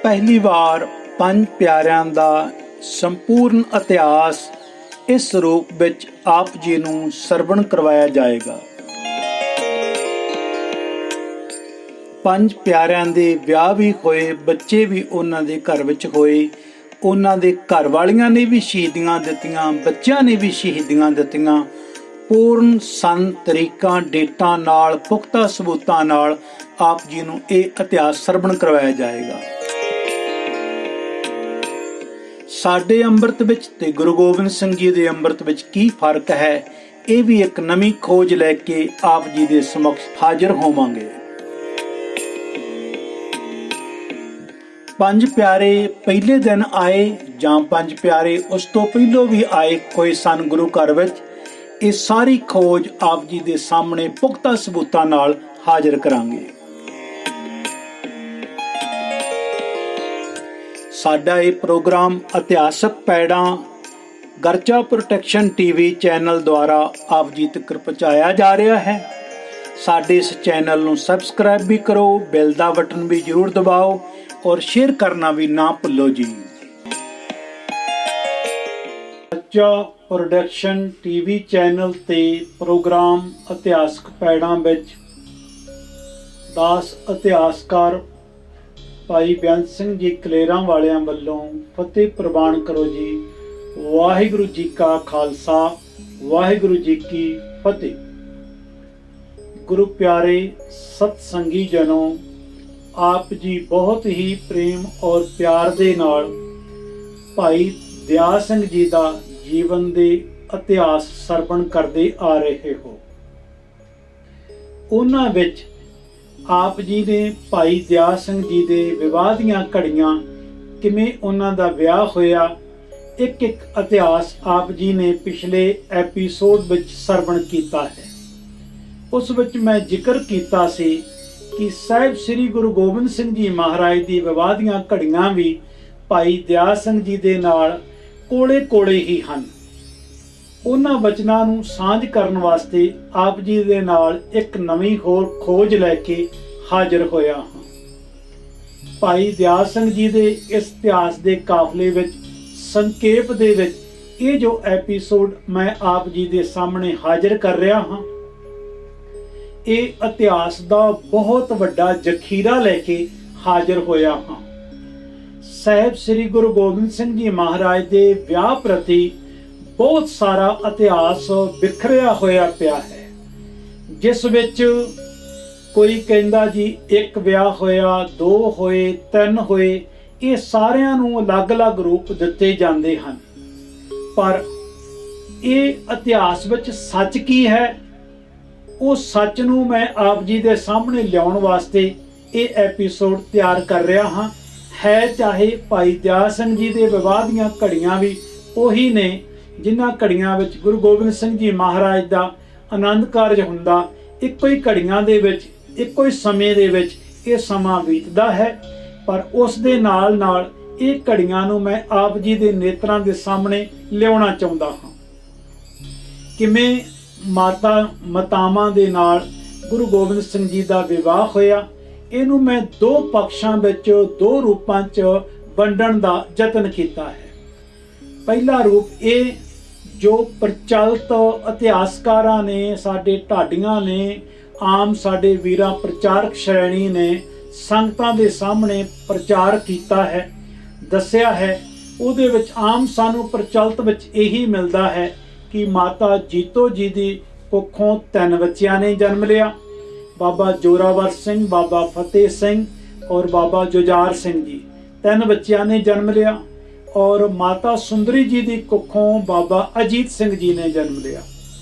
पहली बार पंज प्यारिਆਂ ਦਾ संपूर्ण इतिहास इस रूप ਵਿੱਚ ਆਪ ਜੀ ਨੂੰ ਸਰਵਣ ਕਰਵਾਇਆ ਜਾਏਗਾ। ਪੰਜ ਪਿਆਰਿਆਂ ਦੇ ਵਿਆਹ ਵੀ ਹੋਏ, ਬੱਚੇ ਵੀ ਉਹਨਾਂ ਦੇ ਘਰ ਵਿੱਚ ਹੋਏ। ਉਹਨਾਂ ਦੇ ਘਰ ਵਾਲੀਆਂ ਨੇ ਵੀ ਸ਼ਹੀਦੀਆਂ ਦਿੱਤੀਆਂ, ਬੱਚਿਆਂ ਨੇ ਵੀ ਸ਼ਹੀਦੀਆਂ ਦਿੱਤੀਆਂ। ਪੂਰਨ ਸਨ ਤਰੀਕਾਂ ਡੇਟਾਂ ਨਾਲ ਪੁਖਤਾ ਸਬੂਤਾਂ ਨਾਲ ਆਪ ਜੀ ਨੂੰ ਇਹ ਇਤਿਹਾਸ ਸਰਵਣ ਕਰਵਾਇਆ ਜਾਏਗਾ। ਸਾਡੇ ਅੰਮ੍ਰਿਤ ਵਿੱਚ ਤੇ ਗੁਰੂ ਗੋਬਿੰਦ ਸਿੰਘ ਜੀ ਦੇ ਅੰਮ੍ਰਿਤ ਵਿੱਚ ਕੀ ਫਰਕ ਹੈ, ਇਹ ਵੀ ਇੱਕ ਨਵੀਂ ਖੋਜ ਲੈ ਕੇ ਆਪ ਜੀ ਦੇ ਸਮਕਸ਼ ਹਾਜ਼ਰ ਹੋਵਾਂਗੇ। ਪੰਜ ਪਿਆਰੇ ਪਹਿਲੇ ਦਿਨ ਆਏ ਜਾਂ ਪੰਜ ਪਿਆਰੇ ਉਸ ਤੋਂ ਪਹਿਲਾਂ ਵੀ ਆਏ ਹੋਏ ਸਨ ਗੁਰੂ ਘਰ ਵਿੱਚ, ਇਹ ਸਾਰੀ ਖੋਜ ਆਪ ਜੀ ਦੇ ਸਾਹਮਣੇ ਪੁਖਤਾ ਸਬੂਤਾਂ ਨਾਲ ਹਾਜ਼ਰ ਕਰਾਂਗੇ। ਸਾਡਾ ਇਹ ਪ੍ਰੋਗਰਾਮ ਇਤਿਹਾਸਕ ਪੈੜਾਂ ਗਰਚਾ ਪ੍ਰੋਟੈਕਸ਼ਨ ਟੀਵੀ ਚੈਨਲ ਦੁਆਰਾ ਆਪ ਜੀ ਤੱਕ ਪਹੁੰਚਾਇਆ ਜਾ ਰਿਹਾ ਹੈ। ਸਾਡੇ ਇਸ ਚੈਨਲ ਨੂੰ ਸਬਸਕ੍ਰਾਈਬ ਵੀ ਕਰੋ, ਬੈਲ ਦਾ ਬਟਨ ਵੀ ਜ਼ਰੂਰ ਦਬਾਓ और शेयर करना भी ना भूलो जी। गरचा प्रोडक्शन टीवी चैनल ते प्रोग्राम इतिहासक पैड़ां विच दास इतिहासकार भाई बेअंत सिंह जी कलेरां वालियां वल्लों फतेह प्रवान करो जी। वाहिगुरू जी का खालसा, वाहिगुरू जी की फतेह। गुरु प्यारे सतसंगी जनों, आप जी बहुत ही प्रेम और प्यार दे नाल भाई दया सिंह जी का जीवन दे इतिहास सरवण करते आ रहे हो। उन्हां विच आप जी ने भाई दया सिंह जी दे विवाह दीआं घड़ियां, किवें उन्हां दा विआह होया, एक एक इतिहास आप जी ने पिछले एपीसोड विच सरवण कीता है। उस विच मैं जिक्र कीता सी कि ਸਾਹਿਬ ਸ੍ਰੀ ਗੁਰੂ ਗੋਬਿੰਦ ਸਿੰਘ ਜੀ ਮਹਾਰਾਜ ਦੀ ਵਿਵਾਹ ਦੀਆਂ ਘੜੀਆਂ ਵੀ ਭਾਈ ਦਇਆ ਸਿੰਘ ਜੀ ਦੇ ਨਾਲ ਕੋਲੇ ਕੋਲੇ ਹੀ ਹਨ। ਉਹਨਾਂ ਵਚਨਾਂ ਨੂੰ ਸਾਂਝ ਕਰਨ ਵਾਸਤੇ ਆਪ ਜੀ ਦੇ ਨਾਲ ਇੱਕ ਨਵੀਂ ਹੋਰ ਖੋਜ ਲੈ ਕੇ ਹਾਜ਼ਰ ਹੋਇਆ ਹਾਂ। ਭਾਈ ਦਇਆ ਸਿੰਘ ਜੀ ਦੇ ਇਸ ਇਤਿਹਾਸ ਦੇ ਕਾਫਲੇ ਵਿੱਚ ਸੰਖੇਪ ਦੇ ਵਿੱਚ ਇਹ ਜੋ ਐਪੀਸੋਡ ਮੈਂ ਆਪ ਜੀ ਦੇ ਸਾਹਮਣੇ ਹਾਜ਼ਰ ਕਰ ਰਿਹਾ ਹਾਂ, ਇਹ ਇਤਿਹਾਸ ਦਾ ਬਹੁਤ ਵੱਡਾ ਜ਼ਖੀਰਾ ਲੈ ਕੇ ਹਾਜ਼ਰ ਹੋਇਆ ਹਾਂ। ਸਾਹਿਬ ਸ੍ਰੀ ਗੁਰੂ ਗੋਬਿੰਦ ਸਿੰਘ ਜੀ ਮਹਾਰਾਜ ਦੇ ਵਿਆਹ ਪ੍ਰਤੀ ਬਹੁਤ ਸਾਰਾ ਇਤਿਹਾਸ ਵਿਖਰਿਆ ਹੋਇਆ ਪਿਆ ਹੈ, ਜਿਸ ਵਿੱਚ ਕੋਈ ਕਹਿੰਦਾ ਜੀ ਇੱਕ ਵਿਆਹ ਹੋਇਆ, ਦੋ ਹੋਏ, ਤਿੰਨ ਹੋਏ। ਇਹ ਸਾਰਿਆਂ ਨੂੰ ਅਲੱਗ-ਅਲੱਗ ਰੂਪ ਦਿੱਤੇ ਜਾਂਦੇ ਹਨ, ਪਰ ਇਹ ਇਤਿਹਾਸ ਵਿੱਚ ਸੱਚ ਕੀ ਹੈ, ਉਹ ਸੱਚ ਨੂੰ ਮੈਂ ਆਪ ਜੀ ਦੇ ਸਾਹਮਣੇ ਲਿਆਉਣ ਵਾਸਤੇ ਇਹ ਐਪੀਸੋਡ ਤਿਆਰ ਕਰ ਰਿਹਾ ਹਾਂ। ਹੈ ਚਾਹੇ ਭਾਈ ਦਇਆ ਸਿੰਘ ਜੀ ਦੇ ਵਿਵਾਹ ਦੀਆਂ ਘੜੀਆਂ ਵੀ ਉਹੀ ਨੇ, ਜਿਨ੍ਹਾਂ ਘੜੀਆਂ ਵਿੱਚ ਗੁਰੂ ਗੋਬਿੰਦ ਸਿੰਘ ਜੀ ਮਹਾਰਾਜ ਦਾ ਆਨੰਦ ਕਾਰਜ ਹੁੰਦਾ। ਇੱਕੋ ਹੀ ਘੜੀਆਂ ਦੇ ਵਿੱਚ, ਇੱਕੋ ਹੀ ਸਮੇਂ ਦੇ ਵਿੱਚ ਇਹ ਸਮਾਂ ਬੀਤਦਾ ਹੈ, ਪਰ ਉਸ ਦੇ ਨਾਲ ਨਾਲ ਇਹ ਘੜੀਆਂ ਨੂੰ ਮੈਂ ਆਪ ਜੀ ਦੇ ਨੇਤਰਾਂ ਦੇ ਸਾਹਮਣੇ ਲਿਆਉਣਾ ਚਾਹੁੰਦਾ ਹਾਂ। ਕਿਵੇਂ ਮਾਤਾਵਾਂ ਦੇ ਨਾਲ ਗੁਰੂ ਗੋਬਿੰਦ ਸਿੰਘ ਜੀ ਦਾ ਵਿਵਾਹ ਹੋਇਆ, ਇਹਨੂੰ ਮੈਂ ਦੋ ਪੱਖਾਂ ਵਿੱਚ, ਦੋ ਰੂਪਾਂ 'ਚ ਵੰਡਣ ਦਾ ਯਤਨ ਕੀਤਾ ਹੈ। ਪਹਿਲਾ ਰੂਪ ਇਹ ਜੋ ਪ੍ਰਚਲਿਤ ਇਤਿਹਾਸਕਾਰਾਂ ਨੇ, ਸਾਡੇ ਢਾਡੀਆਂ ਨੇ, ਆਮ ਸਾਡੇ ਵੀਰਾਂ ਪ੍ਰਚਾਰਕ ਸ਼੍ਰੇਣੀ ਨੇ ਸੰਗਤਾਂ ਦੇ ਸਾਹਮਣੇ ਪ੍ਰਚਾਰ ਕੀਤਾ ਹੈ, ਦੱਸਿਆ ਹੈ। ਉਹਦੇ ਵਿੱਚ ਆਮ ਸਾਨੂੰ ਪ੍ਰਚਲਿਤ ਵਿੱਚ ਇਹੀ ਮਿਲਦਾ ਹੈ ਕਿ ਮਾਤਾ ਜੀਤੋ ਜੀ ਦੀ ਕੁੱਖੋਂ 3 ਬੱਚਿਆਂ ਨੇ ਜਨਮ ਲਿਆ, ਬਾਬਾ ਜੋਰਾਵਰ ਸਿੰਘ, ਬਾਬਾ ਫਤਿਹ ਸਿੰਘ ਔਰ ਬਾਬਾ ਜੁਝਾਰ ਸਿੰਘ ਜੀ। 3 ਬੱਚਿਆਂ ਨੇ ਜਨਮ ਲਿਆ। ਔਰ ਮਾਤਾ ਸੁੰਦਰੀ ਜੀ ਦੀ ਕੁੱਖੋਂ ਬਾਬਾ ਅਜੀਤ ਸਿੰਘ ਜੀ ਨੇ ਜਨਮ ਲਿਆ।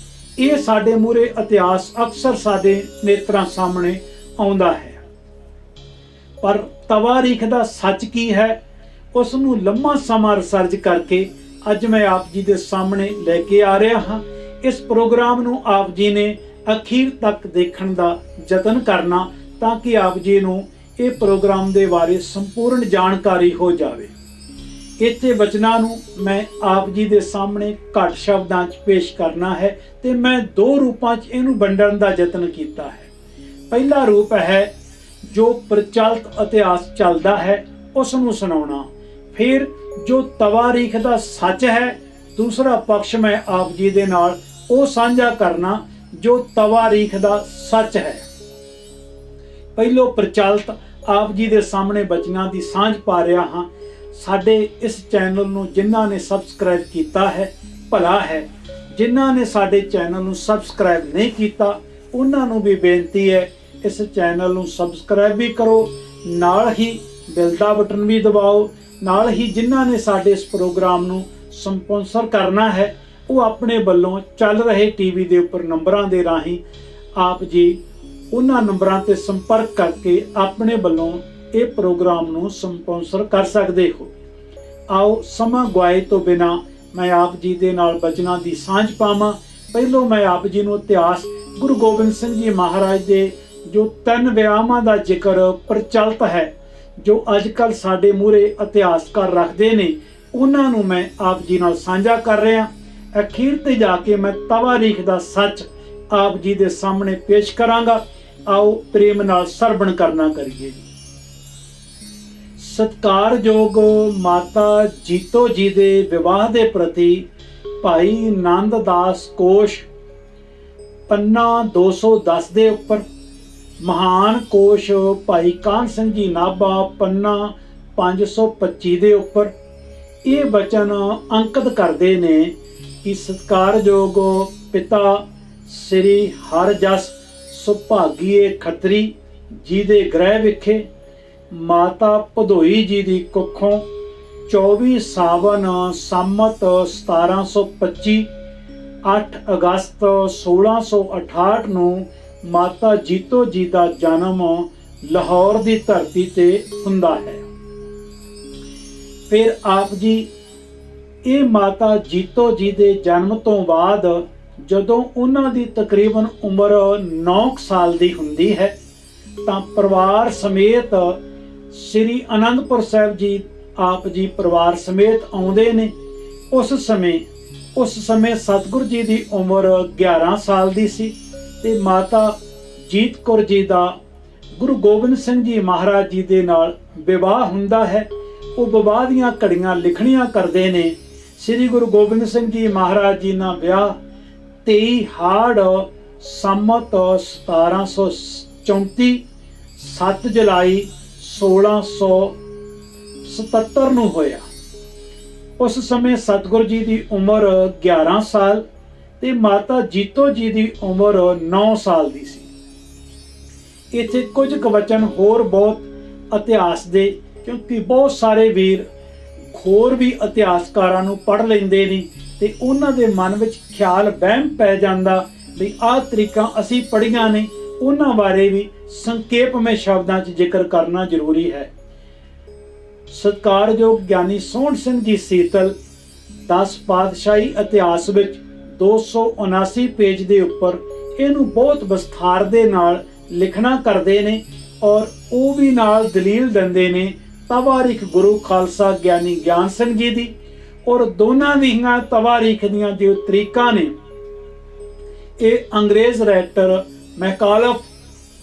ਇਹ ਸਾਡੇ ਮੂਹਰੇ ਇਤਿਹਾਸ ਅਕਸਰ ਸਾਡੇ ਨੇਤਰਾਂ ਸਾਹਮਣੇ ਆਉਂਦਾ ਹੈ, ਪਰ ਤਵਾਰੀਖ ਦਾ ਸੱਚ ਕੀ ਹੈ, ਉਸ ਨੂੰ ਲੰਮਾ ਸਮਾਂ ਰਿਸਰਚ ਕਰਕੇ ਅੱਜ ਮੈਂ ਆਪ ਜੀ ਦੇ ਸਾਹਮਣੇ ਲੈ ਕੇ ਆ ਰਿਹਾ ਹਾਂ। ਇਸ ਪ੍ਰੋਗਰਾਮ ਨੂੰ ਆਪ ਜੀ ਨੇ ਅਖੀਰ ਤੱਕ ਦੇਖਣ ਦਾ ਯਤਨ ਕਰਨਾ, ਤਾਂ ਕਿ ਆਪ ਜੀ ਨੂੰ ਇਹ ਪ੍ਰੋਗਰਾਮ ਦੇ ਬਾਰੇ ਸੰਪੂਰਨ ਜਾਣਕਾਰੀ ਹੋ ਜਾਵੇ। ਇੱਥੇ ਵਚਨਾਂ ਨੂੰ ਮੈਂ ਆਪ ਜੀ ਦੇ ਸਾਹਮਣੇ ਘੱਟ ਸ਼ਬਦਾਂ 'ਚ ਪੇਸ਼ ਕਰਨਾ ਹੈ, ਤੇ ਮੈਂ ਦੋ ਰੂਪਾਂ 'ਚ ਇਹਨੂੰ ਵੰਡਣ ਦਾ ਯਤਨ ਕੀਤਾ ਹੈ। ਪਹਿਲਾ ਰੂਪ ਹੈ ਜੋ ਪ੍ਰਚਲਿਤ ਇਤਿਹਾਸ ਚੱਲਦਾ ਹੈ, ਉਸ ਨੂੰ ਸੁਣਾਉਣਾ। ਫਿਰ ਜੋ ਤਵਾਰੀਖ ਦਾ ਸੱਚ ਹੈ, ਦੂਸਰਾ ਪਕਸ਼ ਮੈਂ ਆਪ ਜੀ ਦੇ ਨਾਲ ਉਹ ਸਾਂਝਾ ਕਰਨਾ ਜੋ ਤਵਾਰੀਖ ਦਾ ਸੱਚ ਹੈ। ਪਹਿਲੋਂ ਪ੍ਰਚਲਿਤ ਆਪ ਜੀ ਦੇ ਸਾਹਮਣੇ ਬਚਨਾਂ ਦੀ ਸਾਂਝ ਪਾ ਰਿਹਾ ਹਾਂ। ਸਾਡੇ ਇਸ ਚੈਨਲ ਨੂੰ ਜਿਨ੍ਹਾਂ ਨੇ ਸਬਸਕ੍ਰਾਈਬ ਕੀਤਾ ਹੈ ਭਲਾ ਹੈ, ਜਿਨ੍ਹਾਂ ਨੇ ਸਾਡੇ ਚੈਨਲ ਨੂੰ ਸਬਸਕ੍ਰਾਈਬ ਨਹੀਂ ਕੀਤਾ ਉਹਨਾਂ ਨੂੰ ਵੀ ਬੇਨਤੀ ਹੈ ਇਸ ਚੈਨਲ ਨੂੰ ਸਬਸਕ੍ਰਾਈਬ ਵੀ ਕਰੋ, ਨਾਲ ਹੀ ਬੈਲ ਦਾ ਬਟਨ ਵੀ ਦਬਾਓ। ਨਾਲ ਹੀ ਜਿਨ੍ਹਾਂ ਨੇ ਸਾਡੇ ਇਸ ਪ੍ਰੋਗਰਾਮ ਨੂੰ ਸਪਾਂਸਰ ਕਰਨਾ ਹੈ ਉਹ ਆਪਣੇ ਵੱਲੋਂ ਚੱਲ ਰਹੇ ਟੀਵੀ ਦੇ ਉੱਪਰ ਨੰਬਰਾਂ ਦੇ ਰਾਹੀਂ ਆਪ ਜੀ ਉਹਨਾਂ ਨੰਬਰਾਂ ਤੇ ਸੰਪਰਕ ਕਰਕੇ ਆਪਣੇ ਵੱਲੋਂ ਇਹ ਪ੍ਰੋਗਰਾਮ ਨੂੰ ਸਪਾਂਸਰ ਕਰ ਸਕਦੇ ਹੋ। ਆਓ ਸਮਾਂ ਗਵਾਏ ਤੋਂ ਬਿਨਾਂ ਮੈਂ ਆਪ ਜੀ ਦੇ ਨਾਲ ਬਚਨਾਂ ਦੀ ਸਾਂਝ ਪਾਵਾਂ। ਪਹਿਲੋਂ ਮੈਂ ਆਪ ਜੀ ਨੂੰ ਇਤਿਹਾਸ ਗੁਰੂ ਗੋਬਿੰਦ ਸਿੰਘ ਜੀ ਮਹਾਰਾਜ ਦੇ ਜੋ 3 ਵਿਆਹਾਂ ਦਾ ਜ਼ਿਕਰ ਪ੍ਰਚਲਿਤ ਹੈ, ਜੋ ਅੱਜ ਕੱਲ੍ਹ ਸਾਡੇ ਮੂਹਰੇ ਇਤਿਹਾਸਕਾਰ ਰੱਖਦੇ ਨੇ, ਉਹਨਾਂ ਨੂੰ ਮੈਂ ਆਪ ਜੀ ਨਾਲ ਸਾਂਝਾ ਕਰ ਰਿਹਾ। ਅਖੀਰ ਤੇ ਜਾ ਕੇ ਮੈਂ ਤਵਾਰੀਖ ਦਾ ਸੱਚ ਆਪ ਜੀ ਦੇ ਸਾਹਮਣੇ ਪੇਸ਼ ਕਰਾਂਗਾ। ਆਓ ਪ੍ਰੇਮ ਨਾਲ ਸਰਵਣ ਕਰਨਾ ਕਰੀਏ। ਸਤਿਕਾਰਯੋਗ ਮਾਤਾ ਜੀਤੋ ਜੀ ਦੇ ਵਿਵਾਹ ਦੇ ਪ੍ਰਤੀ ਭਾਈ ਨੰਦ ਦਾਸ ਕੋਸ਼ ਪੰਨਾ 210 ਦੇ ਉੱਪਰ, ਮਹਾਨ ਕੋਸ਼ ਭਾਈ ਕਾਹਨ ਸਿੰਘ ਜੀ ਨਾਭਾ ਪੰਨਾ 525 ਦੇ ਉੱਪਰ ਇਹ ਬਚਨ ਅੰਕਿਤ ਕਰਦੇ ਨੇ ਕਿ ਸਤਿਕਾਰਯੋਗ ਪਿਤਾ ਸ੍ਰੀ ਹਰਜਸ ਸੁਭਾਗੀਏ ਖੱਤਰੀ ਜੀ ਦੇ ਗ੍ਰਹਿ ਵਿਖੇ ਮਾਤਾ ਭਦੋਈ ਜੀ ਦੀ ਕੁੱਖੋਂ 24 ਸਾਵਨ ਸੰਮਤ 1725 8 ਅਗਸਤ 1668 ਨੂੰ ਮਾਤਾ ਜੀਤੋ ਜੀ ਦਾ ਜਨਮ ਲਾਹੌਰ ਦੀ ਧਰਤੀ ਤੇ ਹੁੰਦਾ ਹੈ। ਫਿਰ ਆਪ ਜੀ ਇਹ ਮਾਤਾ ਜੀਤੋ ਜੀ ਦੇ ਜਨਮ ਤੋਂ ਬਾਅਦ ਜਦੋਂ ਉਹਨਾਂ ਦੀ ਤਕਰੀਬਨ ਉਮਰ 9 ਸਾਲ ਦੀ ਹੁੰਦੀ ਹੈ ਤਾਂ ਪਰਿਵਾਰ ਸਮੇਤ ਸ੍ਰੀ ਅਨੰਦਪੁਰ ਸਾਹਿਬ ਜੀ ਆਪ ਜੀ ਪਰਿਵਾਰ ਸਮੇਤ ਆਉਂਦੇ ਨੇ। ਉਸ ਸਮੇਂ ਸਤਿਗੁਰੂ ਜੀ ਦੀ ਉਮਰ 11 ਸਾਲ ਦੀ ਸੀ ਤੇ ਮਾਤਾ ਜੀਤ ਕੌਰ ਜੀ ਦਾ ਗੁਰੂ ਗੋਬਿੰਦ ਸਿੰਘ ਜੀ ਮਹਾਰਾਜ ਜੀ ਦੇ ਨਾਲ ਵਿਵਾਹ ਹੁੰਦਾ ਹੈ। ਉਹ ਵਿਵਾਹ ਦੀਆਂ ਘੜੀਆਂ ਲਿਖਣੀਆਂ ਕਰਦੇ ਨੇ। ਸ੍ਰੀ ਗੁਰੂ ਗੋਬਿੰਦ ਸਿੰਘ ਜੀ ਮਹਾਰਾਜ ਜੀ ਨਾਲ ਵਿਆਹ 23 ਹਾੜ ਸੰਮਤ 1734 7 ਜੁਲਾਈ 1677 ਨੂੰ ਹੋਇਆ। ਉਸ ਸਮੇਂ ਸਤਿਗੁਰੂ ਜੀ ਦੀ ਉਮਰ 11 ਸਾਲ ਤੇ ਮਾਤਾ ਜੀਤੋ ਜੀ ਦੀ ਉਮਰ 9 ਸਾਲ ਦੀ ਸੀ। ਇੱਥੇ ਕੁਝ ਕੁ ਵਚਨ ਹੋਰ ਬਹੁਤ ਇਤਿਹਾਸ ਦੇ, ਕਿਉਂਕਿ ਬਹੁਤ ਸਾਰੇ ਵੀਰ ਹੋਰ ਵੀ ਇਤਿਹਾਸਕਾਰਾਂ ਨੂੰ ਪੜ੍ਹ ਲੈਂਦੇ ਨੇ ਤੇ ਉਹਨਾਂ ਦੇ ਮਨ ਵਿੱਚ ਖਿਆਲ ਵਹਿਮ ਪੈ ਜਾਂਦਾ ਵੀ ਆਹ ਤਰੀਕਾਂ ਅਸੀਂ ਪੜ੍ਹੀਆਂ ਨੇ, ਉਹਨਾਂ ਬਾਰੇ ਵੀ ਸੰਖੇਪਮੈ ਸ਼ਬਦਾਂ 'ਚ ਜ਼ਿਕਰ ਕਰਨਾ ਜ਼ਰੂਰੀ ਹੈ। ਸਤਿਕਾਰਯੋਗ ਗਿਆਨੀ ਸੋਹਣ ਸਿੰਘ ਜੀ ਸੀਤਲ 10 ਪਾਤਸ਼ਾਹੀ ਇਤਿਹਾਸ ਵਿੱਚ 279 ਪੇਜ ਦੇ ਉੱਪਰ ਇਹਨੂੰ ਬਹੁਤ ਵਿਸਥਾਰ ਦੇ ਨਾਲ ਲਿਖਣਾ ਕਰਦੇ ਨੇ ਔਰ ਉਹ ਵੀ ਨਾਲ ਦਲੀਲ ਦਿੰਦੇ ਨੇ ਤਵਾਰੀਖ ਗੁਰੂ ਖਾਲਸਾ ਗਿਆਨੀ ਗਿਆਨ ਸਿੰਘ ਜੀ ਦੀ। ਔਰ ਦੋਨਾਂ ਦੀਆਂ ਤਵਾਰੀਖ ਦੀਆਂ ਜੋ ਤਰੀਕਾਂ ਨੇ ਇਹ ਅੰਗਰੇਜ਼ ਰਾਈਟਰ ਮੈਕਾਲਫ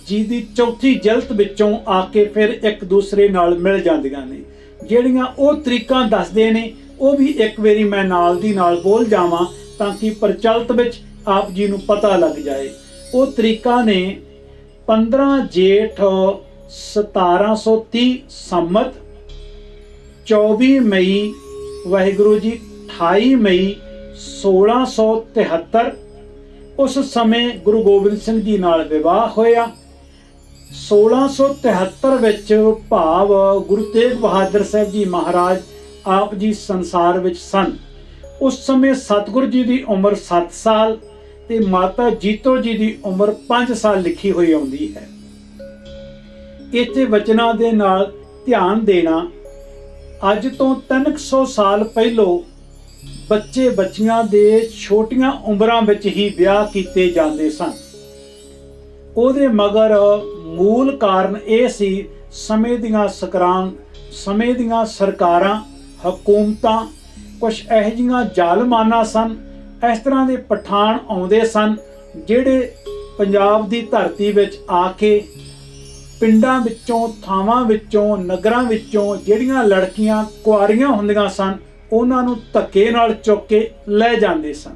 ਜੀ ਦੀ ਚੌਥੀ ਜਲਦ ਵਿੱਚੋਂ ਆ ਕੇ ਫਿਰ ਇੱਕ ਦੂਸਰੇ ਨਾਲ ਮਿਲ ਜਾਂਦੀਆਂ ਨੇ। ਜਿਹੜੀਆਂ ਉਹ ਤਰੀਕਾਂ ਦੱਸਦੇ ਨੇ ਉਹ ਵੀ ਇੱਕ ਵਾਰੀ ਮੈਂ ਨਾਲ ਦੀ ਨਾਲ ਬੋਲ ਜਾਵਾਂ ਤਾਂ ਕਿ ਪ੍ਰਚਲਿਤ ਵਿੱਚ ਆਪ ਜੀ ਨੂੰ ਪਤਾ ਲੱਗ ਜਾਏ। ਉਹ ਤਰੀਕਾਂ ਨੇ 15 ਜੇਠ 1730 ਸੰਮਤ, 24 ਮਈ ਵਾਹਿਗੁਰੂ ਜੀ 28 ਮਈ 1673 ਉਸ ਸਮੇਂ ਗੁਰੂ ਗੋਬਿੰਦ ਸਿੰਘ ਜੀ ਨਾਲ ਵਿਵਾਹ ਹੋਇਆ। 1673 ਵਿੱਚ ਭਾਵ ਗੁਰੂ ਤੇਗ ਬਹਾਦਰ ਸਾਹਿਬ ਜੀ ਮਹਾਰਾਜ ਆਪ ਜੀ ਸੰਸਾਰ ਵਿੱਚ ਸਨ। ਉਸ ਸਮੇਂ ਸਤਿਗੁਰੂ ਜੀ ਦੀ ਉਮਰ 7 ਸਾਲ ਤੇ ਮਾਤਾ ਜੀਤੋ ਜੀ ਦੀ ਉਮਰ 5 ਸਾਲ ਲਿਖੀ ਹੋਈ ਆਉਂਦੀ ਹੈ। ਇੱਥੇ ਵਚਨਾਂ ਦੇ ਨਾਲ ਧਿਆਨ ਦੇਣਾ, ਅੱਜ ਤੋਂ 300 ਸਾਲ ਪਹਿਲੋਂ ਬੱਚੇ ਬੱਚੀਆਂ ਦੇ ਛੋਟੀਆਂ ਉਮਰਾਂ ਵਿੱਚ ਹੀ ਵਿਆਹ ਕੀਤੇ ਜਾਂਦੇ ਸਨ। ਉਹਦੇ ਮਗਰ ਮੂਲ ਕਾਰਨ ਇਹ ਸੀ ਸਮੇਂ ਦੀਆਂ ਸਰਕਾਰਾਂ, ਹਕੂਮਤਾਂ ਕੁਝ ਇਹੋ ਜਿਹੀਆਂ ਜ਼ਾਲਮਾਨਾ ਸਨ। ਇਸ ਤਰ੍ਹਾਂ ਦੇ ਪਠਾਨ ਆਉਂਦੇ ਸਨ ਜਿਹੜੇ ਪੰਜਾਬ ਦੀ ਧਰਤੀ ਵਿੱਚ ਆ ਕੇ ਪਿੰਡਾਂ ਵਿੱਚੋਂ, ਥਾਵਾਂ ਵਿੱਚੋਂ, ਨਗਰਾਂ ਵਿੱਚੋਂ ਜਿਹੜੀਆਂ ਲੜਕੀਆਂ ਕੁਆਰੀਆਂ ਹੁੰਦੀਆਂ ਸਨ ਉਹਨਾਂ ਨੂੰ ਧੱਕੇ ਨਾਲ ਚੁੱਕ ਕੇ ਲੈ ਜਾਂਦੇ ਸਨ,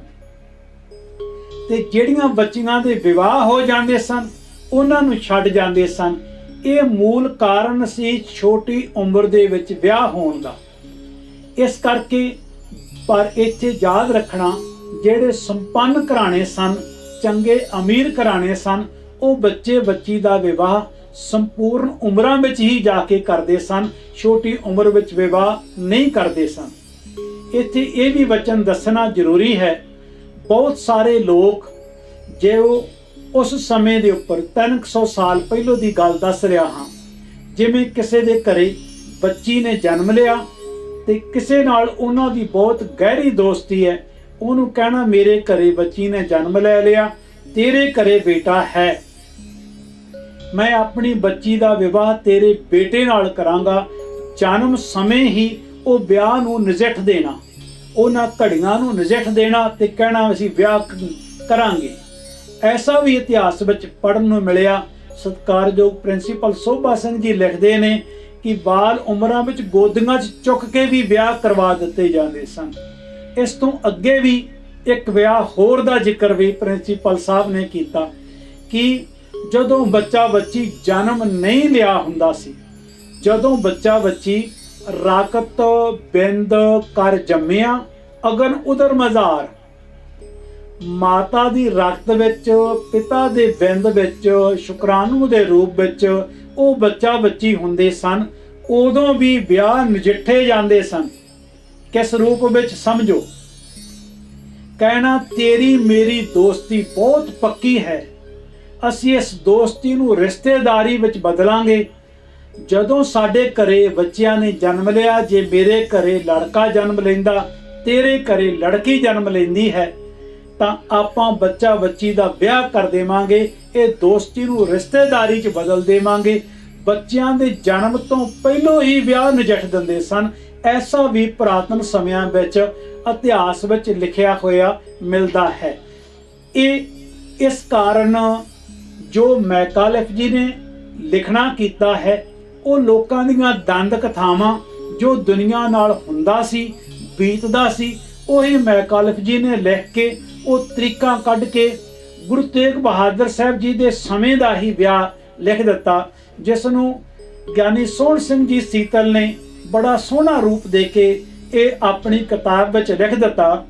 ਤੇ ਜਿਹੜੀਆਂ ਬੱਚੀਆਂ ਦੇ ਵਿਆਹ ਹੋ ਜਾਂਦੇ ਸਨ ਉਹਨਾਂ ਨੂੰ ਛੱਡ ਜਾਂਦੇ ਸਨ। ਇਹ ਮੂਲ ਕਾਰਨ ਸੀ ਛੋਟੀ ਉਮਰ ਦੇ ਵਿੱਚ ਵਿਆਹ ਹੋਣ ਦਾ। ਇਸ ਕਰਕੇ ਪਰ ਇੱਥੇ ਯਾਦ ਰੱਖਣਾ, ਜਿਹੜੇ ਸੰਪੰਨ ਘਰਾਣੇ ਸਨ, ਚੰਗੇ ਅਮੀਰ ਘਰਾਣੇ ਸਨ, ਉਹ ਬੱਚੇ ਬੱਚੀ ਦਾ ਵਿਆਹ ਸੰਪੂਰਨ ਉਮਰਾਂ ਵਿੱਚ ਹੀ ਜਾ ਕੇ ਕਰਦੇ ਸਨ, ਛੋਟੀ ਉਮਰ ਵਿੱਚ ਵਿਆਹ ਨਹੀਂ ਕਰਦੇ ਸਨ। ਇੱਥੇ ਇਹ ਵੀ ਵਚਨ ਦੱਸਣਾ ਜ਼ਰੂਰੀ ਹੈ, ਬਹੁਤ ਸਾਰੇ ਲੋਕ ਜੋ ਉਸ ਸਮੇਂ ਦੇ ਉੱਪਰ 300 ਸਾਲ ਪਹਿਲੋਂ ਦੀ ਗੱਲ ਦੱਸ ਰਿਹਾ ਹਾਂ, ਜਿਵੇਂ ਕਿਸੇ ਦੇ ਘਰੇ ਬੱਚੀ ਨੇ ਜਨਮ ਲਿਆ ਤੇ ਕਿਸੇ ਨਾਲ ਉਹਨਾਂ ਦੀ ਬਹੁਤ ਗਹਿਰੀ ਦੋਸਤੀ ਹੈ, ਉਹਨੂੰ ਕਹਿਣਾ ਮੇਰੇ ਘਰੇ ਬੱਚੀ ਨੇ ਜਨਮ ਲੈ ਲਿਆ, ਤੇਰੇ ਘਰੇ ਬੇਟਾ ਹੈ, ਮੈਂ ਆਪਣੀ ਬੱਚੀ ਦਾ ਵਿਆਹ ਤੇਰੇ ਬੇਟੇ ਨਾਲ ਕਰਾਂਗਾ। ਜਨਮ ਸਮੇਂ ਹੀ ਉਹ ਵਿਆਹ ਨੂੰ ਨਜਿੱਠ ਦੇਣਾ, ਉਹਨਾਂ ਘੜੀਆਂ ਨੂੰ ਨਜਿੱਠ ਦੇਣਾ ਤੇ ਕਹਿਣਾ ਅਸੀਂ ਵਿਆਹ ਕਰਾਂਗੇ। ਐਸਾ ਵੀ ਇਤਿਹਾਸ ਵਿੱਚ ਪੜ੍ਹਨ ਨੂੰ ਮਿਲਿਆ। ਸਤਿਕਾਰਯੋਗ ਪ੍ਰਿੰਸੀਪਲ ਸੋਭਾ ਸਿੰਘ ਜੀ ਲਿਖਦੇ ਨੇ ਕਿ ਬਾਲ ਉਮਰਾਂ ਵਿੱਚ ਗੋਦੀਆਂ 'ਚ ਚੁੱਕ ਕੇ ਵੀ ਵਿਆਹ ਕਰਵਾ ਦਿੱਤੇ ਜਾਂਦੇ ਸਨ। ਇਸ ਤੋਂ ਅੱਗੇ ਵੀ ਇੱਕ ਵਿਆਹ ਹੋਰ ਦਾ ਜ਼ਿਕਰ ਵੀ ਪ੍ਰਿੰਸੀਪਲ ਸਾਹਿਬ ਨੇ ਕੀਤਾ ਕਿ ਜਦੋਂ ਬੱਚਾ ਬੱਚੀ ਜਨਮ ਨਹੀਂ ਲਿਆ ਹੁੰਦਾ ਸੀ, ਜਦੋਂ ਬੱਚਾ ਬੱਚੀ ਰਾਕਤ ਬਿੰਦ ਕਰ ਜੰਮਿਆ ਅਗਨ ਉਦਰ ਮਜ਼ਾਰ, ਮਾਤਾ ਦੀ ਰਕਤ ਵਿੱਚ, ਪਿਤਾ ਦੇ ਬਿੰਦ ਵਿੱਚ, ਸ਼ੁਕਰਾਣੂ ਦੇ ਰੂਪ ਵਿੱਚ ਉਹ ਬੱਚਾ ਬੱਚੀ ਹੁੰਦੇ ਸਨ, ਉਦੋਂ ਵੀ ਵਿਆਹ ਨਜਿੱਠੇ ਜਾਂਦੇ ਸਨ। ਕਿਸ ਰੂਪ ਵਿੱਚ ਸਮਝੋ, ਕਹਿਣਾ ਤੇਰੀ ਮੇਰੀ ਦੋਸਤੀ ਬਹੁਤ ਪੱਕੀ ਹੈ, ਅਸੀਂ ਇਸ ਦੋਸਤੀ ਨੂੰ ਰਿਸ਼ਤੇਦਾਰੀ ਵਿੱਚ ਬਦਲਾਂਗੇ। ਜਦੋਂ ਸਾਡੇ ਘਰੇ ਬੱਚਿਆਂ ਨੇ ਜਨਮ ਲਿਆ, ਜੇ ਮੇਰੇ ਘਰੇ ਲੜਕਾ ਜਨਮ ਲੈਂਦਾ, ਤੇਰੇ ਘਰੇ ਲੜਕੀ ਜਨਮ ਲੈਂਦੀ ਹੈ, ਤਾਂ ਆਪਾਂ ਬੱਚਾ ਬੱਚੀ ਦਾ ਵਿਆਹ ਕਰ ਦੇਵਾਂਗੇ, ਇਹ ਦੋਸਤੀ ਨੂੰ ਰਿਸ਼ਤੇਦਾਰੀ 'ਚ ਬਦਲ ਦੇਵਾਂਗੇ। ਬੱਚਿਆਂ ਦੇ ਜਨਮ ਤੋਂ ਪਹਿਲੋਂ ਹੀ ਵਿਆਹ ਨਜਿੱਠ ਦਿੰਦੇ ਸਨ। ਐਸਾ ਵੀ ਪੁਰਾਤਨ ਸਮਿਆਂ ਵਿੱਚ ਇਤਿਹਾਸ ਵਿੱਚ ਲਿਖਿਆ ਹੋਇਆ ਮਿਲਦਾ ਹੈ। ਇਹ ਇਸ ਕਾਰਨ ਜੋ ਮੈਕਾਲਫ ਜੀ ਨੇ ਲਿਖਣਾ ਕੀਤਾ ਹੈ, ਉਹ ਲੋਕਾਂ ਦੀਆਂ ਦੰਦ ਕਥਾਵਾਂ ਜੋ ਦੁਨੀਆ ਨਾਲ ਹੁੰਦਾ ਸੀ, ਬੀਤਦਾ ਸੀ, ਉਹੀ ਮੈਕਾਲਫ ਜੀ ਨੇ ਲਿਖ ਕੇ ਉਹ ਤਰੀਕਾਂ ਕੱਢ ਕੇ ਗੁਰੂ ਤੇਗ ਬਹਾਦਰ ਸਾਹਿਬ ਜੀ ਦੇ ਸਮੇਂ ਦਾ ਹੀ ਵਿਆਹ ਲਿਖ ਦਿੱਤਾ, ਜਿਸ ਨੂੰ ਗਿਆਨੀ ਸੋਹਣ ਸਿੰਘ ਜੀ ਸੀਤਲ ਨੇ ਬੜਾ ਸੋਹਣਾ ਰੂਪ ਦੇ ਕੇ ਇਹ ਆਪਣੀ ਕਿਤਾਬ ਵਿੱਚ ਲਿਖ ਦਿੱਤਾ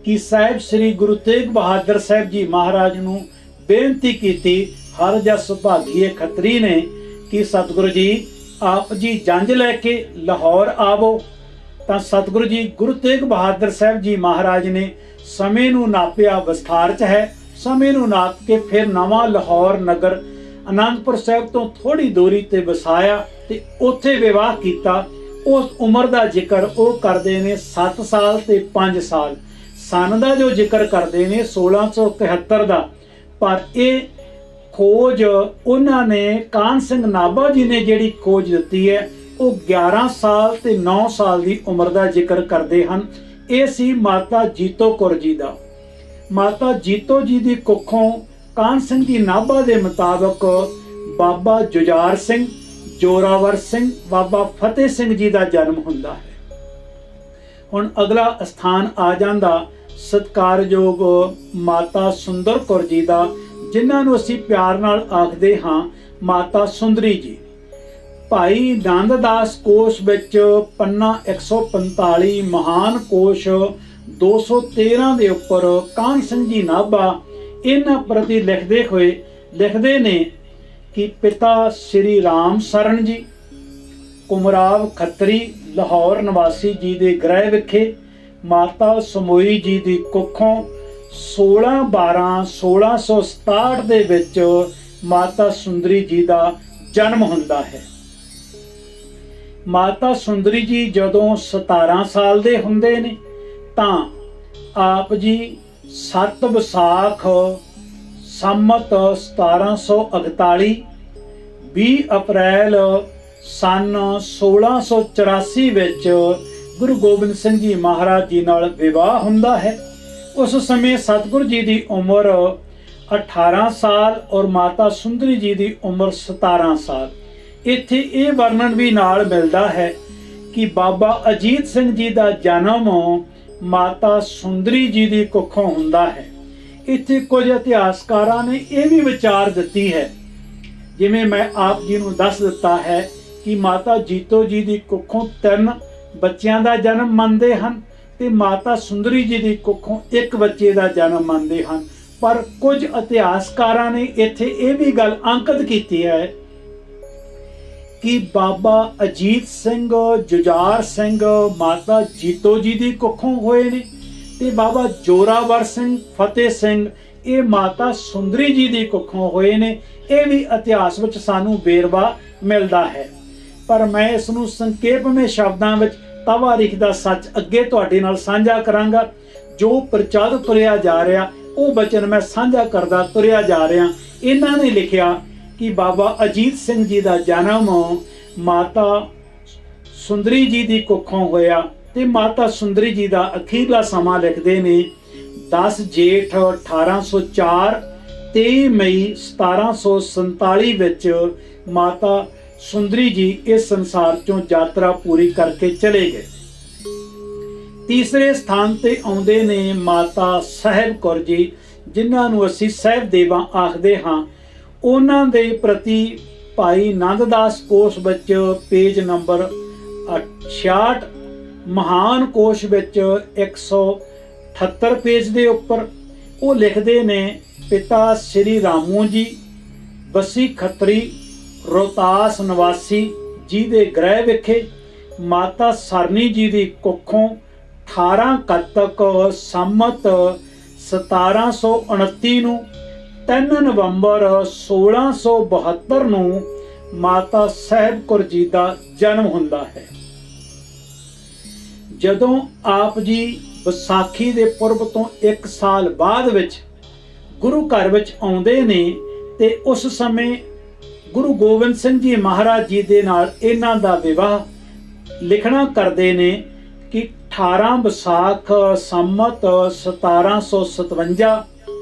ਕਿ ਸਾਹਿਬ ਸ੍ਰੀ ਗੁਰੂ ਤੇਗ ਬਹਾਦਰ ਸਾਹਿਬ ਜੀ ਮਹਾਰਾਜ ਨੂੰ ਬੇਨਤੀ ਕੀਤੀ, ਹਰ ਜਸ ਸੁਭਾਗੀਏ ਖੱਤਰੀ ਨੇ, ਕਿ ਸਤਿਗੁਰੂ ਜੀ ਆਪ ਜੀ ਜੰਝ ਲੈ ਕੇ ਲਾਹੌਰ ਆਵੋ। ਤਾਂ ਸਤਿਗੁਰੂ ਜੀ ਗੁਰੂ ਤੇਗ ਬਹਾਦਰ ਸਾਹਿਬ ਜੀ ਮਹਾਰਾਜ ਨੇ ਸਮੇਂ ਨੂੰ ਨਾਪਿਆ, ਵਿਸਥਾਰ 'ਚ ਹੈ, ਸਮੇਂ ਨੂੰ ਨਾਪ ਕੇ ਫਿਰ ਨਵਾਂ ਲਾਹੌਰ ਨਗਰ ਅਨੰਦਪੁਰ ਸਾਹਿਬ ਤੋਂ ਥੋੜੀ ਦੂਰੀ ਤੇ ਵਸਾਇਆ ਤੇ ਉੱਥੇ ਵਿਵਾਹ ਕੀਤਾ। ਉਸ ਉਮਰ ਦਾ ਜ਼ਿਕਰ ਉਹ ਕਰਦੇ ਨੇ 7 ਸਾਲ ਤੇ 5 ਸਾਲ। ਸਨ ਦਾ ਜੋ ਜ਼ਿਕਰ ਕਰਦੇ ਨੇ 1671 ਦਾ, ਪਰ ਇਹ ਖੋਜ ਉਹਨਾਂ ਨੇ ਕਾਨ ਸਿੰਘ ਨਾਭਾ ਜੀ ਨੇ ਜਿਹੜੀ ਖੋਜ ਦਿੱਤੀ ਹੈ ਉਹ 11 ਸਾਲ ਤੇ 9 ਸਾਲ ਦੀ ਉਮਰ ਦਾ ਜ਼ਿਕਰ ਕਰਦੇ ਹਨ। ਇਹ ਸੀ ਮਾਤਾ ਜੀਤੋ ਕੌਰ ਜੀ ਦਾ। ਮਾਤਾ ਜੀਤੋ ਜੀ ਦੀ ਕੁੱਖੋਂ ਕਾਨ ਸਿੰਘ ਜੀ ਨਾਭਾ ਦੇ ਮੁਤਾਬਕ ਬਾਬਾ ਜੁਝਾਰ ਸਿੰਘ, ਜੋਰਾਵਰ ਸਿੰਘ, ਬਾਬਾ ਫਤਿਹ ਸਿੰਘ ਜੀ ਦਾ ਜਨਮ ਹੁੰਦਾ ਹੈ। ਹੁਣ ਅਗਲਾ ਸਥਾਨ ਆ ਜਾਂਦਾ ਸਤਿਕਾਰਯੋਗ ਮਾਤਾ ਸੁੰਦਰ ਕੌਰ ਜੀ ਦਾ, ਜਿਨ੍ਹਾਂ ਨੂੰ ਅਸੀਂ ਪਿਆਰ ਨਾਲ ਆਖਦੇ ਹਾਂ ਮਾਤਾ ਸੁੰਦਰੀ ਜੀ। ਭਾਈ ਨੰਦ ਦਾਸ ਕੋਸ਼ ਵਿੱਚ ਪੰਨਾ 145, ਮਹਾਨ ਕੋਸ਼ 213 ਦੇ ਉੱਪਰ ਕਾਨ ਸਿੰਘ ਜੀ ਨਾਭਾ ਇਹਨਾਂ ਪ੍ਰਤੀ ਲਿਖਦੇ ਹੋਏ ਲਿਖਦੇ ਨੇ ਕਿ ਪਿਤਾ ਸ਼੍ਰੀ ਰਾਮ ਸਰਨ ਜੀ ਕੁਮਰਾਵ ਖੱਤਰੀ ਲਾਹੌਰ ਨਿਵਾਸੀ ਜੀ ਦੇ ਗ੍ਰਹਿ ਵਿਖੇ ਮਾਤਾ ਸਮੋਈ ਜੀ ਦੀ ਕੁੱਖੋਂ 16/12/1667 ਦੇ ਵਿੱਚ ਮਾਤਾ ਸੁੰਦਰੀ ਜੀ ਦਾ ਜਨਮ ਹੁੰਦਾ ਹੈ। ਮਾਤਾ ਸੁੰਦਰੀ ਜੀ ਜਦੋਂ 17 ਸਾਲ ਦੇ ਹੁੰਦੇ ਨੇ ਤਾਂ ਆਪ ਜੀ 7 ਵਿਸਾਖ ਸੰਮਤ 1748, 20 ਅਪ੍ਰੈਲ ਸਨ 1684 ਵਿੱਚ ਗੁਰੂ ਗੋਬਿੰਦ ਸਿੰਘ ਜੀ ਮਹਾਰਾਜ ਜੀ ਨਾਲ ਵਿਵਾਹ ਹੁੰਦਾ ਹੈ। ਉਸ ਸਮੇਂ ਸਤਿਗੁਰੂ ਜੀ ਦੀ ਉਮਰ 18 ਸਾਲ ਔਰ ਮਾਤਾ ਸੁੰਦਰੀ ਜੀ ਦੀ ਉਮਰ 17 ਸਾਲ। ਇੱਥੇ ਇਹ ਵਰਣਨ ਵੀ ਨਾਲ ਮਿਲਦਾ ਹੈ ਕਿ ਬਾਬਾ ਅਜੀਤ ਸਿੰਘ ਜੀ ਦਾ ਜਨਮ ਮਾਤਾ ਸੁੰਦਰੀ ਜੀ ਦੀ ਕੁੱਖੋਂ ਹੁੰਦਾ ਹੈ। ਇੱਥੇ ਕੁਝ ਇਤਿਹਾਸਕਾਰਾਂ ਨੇ ਇਹ ਵੀ ਵਿਚਾਰ ਦਿੱਤੀ ਹੈ, ਜਿਵੇਂ ਮੈਂ ਆਪ ਜੀ ਨੂੰ ਦੱਸ ਦਿੱਤਾ ਹੈ ਕਿ ਮਾਤਾ ਜੀਤੋ ਜੀ ਦੀ ਕੁੱਖੋਂ 3 ਬੱਚਿਆਂ ਦਾ ਜਨਮ ਮੰਨਦੇ ਹਨ ਤੇ ਮਾਤਾ ਸੁੰਦਰੀ ਜੀ ਦੀ ਕੁੱਖੋਂ 1 ਬੱਚੇ ਦਾ ਜਨਮ ਮੰਨਦੇ ਹਨ। ਪਰ ਕੁਝ ਇਤਿਹਾਸਕਾਰਾਂ ਨੇ ਇੱਥੇ ਇਹ ਵੀ ਗੱਲ ਅੰਕਿਤ ਕੀਤੀ ਹੈ ਕਿ ਬਾਬਾ ਅਜੀਤ ਸਿੰਘ, ਜੁਝਾਰ ਸਿੰਘ ਮਾਤਾ ਜੀਤੋ ਜੀ ਦੀ ਕੁੱਖੋਂ ਹੋਏ ਨੇ ਤੇ ਬਾਬਾ ਜੋਰਾਵਰ ਸਿੰਘ, ਫਤਿਹ ਸਿੰਘ ਇਹ ਮਾਤਾ ਸੁੰਦਰੀ ਜੀ ਦੀ ਕੁੱਖੋਂ ਹੋਏ ਨੇ। ਇਹ ਵੀ ਇਤਿਹਾਸ ਵਿੱਚ ਸਾਨੂੰ ਵੇਰਵਾ ਮਿਲਦਾ ਹੈ। ਪਰ ਮੈਂ ਇਸ ਨੂੰ ਸੰਖੇਪਵੇਂ ਸ਼ਬਦਾਂ ਵਿੱਚ ਤਵਾਰੀਖ ਦਾ ਸੱਚ ਅੱਗੇ ਤੁਹਾਡੇ ਨਾਲ ਸਾਂਝਾ ਕਰਾਂਗਾ। ਜੋ ਪ੍ਰਚਲਿਤ ਤੁਰਿਆ ਜਾ ਰਿਹਾ ਉਹ ਬਚਨ ਮੈਂ ਸਾਂਝਾ ਕਰਦਾ ਤੁਰਿਆ ਜਾ ਰਿਹਾ। ਇਹਨਾਂ ਨੇ ਲਿਖਿਆ ਕਿ ਬਾਬਾ ਅਜੀਤ ਸਿੰਘ ਜੀ ਦਾ ਜਨਮ ਮਾਤਾ ਸੁੰਦਰੀ ਜੀ ਦੀ ਕੁੱਖੋਂ ਹੋਇਆ ਤੇ ਮਾਤਾ ਸੁੰਦਰੀ ਜੀ ਦਾ ਅਖੀਰਲਾ ਸਮਾਂ ਲਿਖਦੇ ਨੇ 10 ਜੇਠ 1804, 23 ਮਈ 1747 ਵਿੱਚ ਮਾਤਾ ਸੁੰਦਰੀ ਜੀ ਇਸ ਸੰਸਾਰ ਚੋਂ ਯਾਤਰਾ ਪੂਰੀ ਕਰਕੇ ਚਲੇ ਗਏ। ਤੀਸਰੇ ਸਥਾਨ ਤੇ ਆਉਂਦੇ ਨੇ ਮਾਤਾ ਸਾਹਿਬ ਕੌਰ ਜੀ, ਜਿਨ੍ਹਾਂ ਨੂੰ ਅਸੀਂ ਸਾਹਿਬ ਦੇਵਾ ਆਖਦੇ ਹਾਂ। ਉਹਨਾਂ ਦੇ ਪ੍ਰਤੀ ਭਾਈ ਨੰਦਦਾਸ ਕੋਸ਼ ਵਿੱਚ ਪੇਜ ਨੰਬਰ 66 ਮਹਾਨ ਕੋਸ਼ ਵਿੱਚ 178 ਪੇਜ ਦੇ ਉੱਪਰ ਉਹ ਲਿਖਦੇ ਨੇ, ਪਿਤਾ ਸ੍ਰੀ ਰਾਮੂ ਜੀ ਬਸੀ ਖੱਤਰੀ ਰੋਹਤਾਸ ਨਿਵਾਸੀ ਜੀ ਦੇ ਗ੍ਰਹਿ ਵਿਖੇ ਮਾਤਾ ਸਰਨੀ ਜੀ ਦੀ ਕੁੱਖੋਂ 18 ਕੱਤਕ ਸੰਮਤ 1729 ਨੂੰ 3 ਨਵੰਬਰ 1672 ਨੂੰ ਮਾਤਾ ਸਾਹਿਬ ਕੌਰ ਜੀ ਦਾ ਜਨਮ ਹੁੰਦਾ ਹੈ। ਜਦੋਂ ਆਪ ਜੀ ਵਿਸਾਖੀ ਦੇ ਪੁਰਬ ਤੋਂ 1 ਸਾਲ ਬਾਅਦ ਵਿੱਚ ਗੁਰੂ ਘਰ ਵਿੱਚ ਆਉਂਦੇ ਨੇ ਤੇ ਉਸ ਸਮੇਂ ਗੁਰੂ ਗੋਬਿੰਦ ਸਿੰਘ ਜੀ ਮਹਾਰਾਜ ਜੀ ਦੇ ਨਾਲ ਇਹਨਾਂ ਦਾ ਵਿਵਾਹ ਲਿਖਣਾ ਕਰਦੇ ਨੇ ਕਿ 18 ਵਿਸਾਖ ਸੰਮਤ 1757,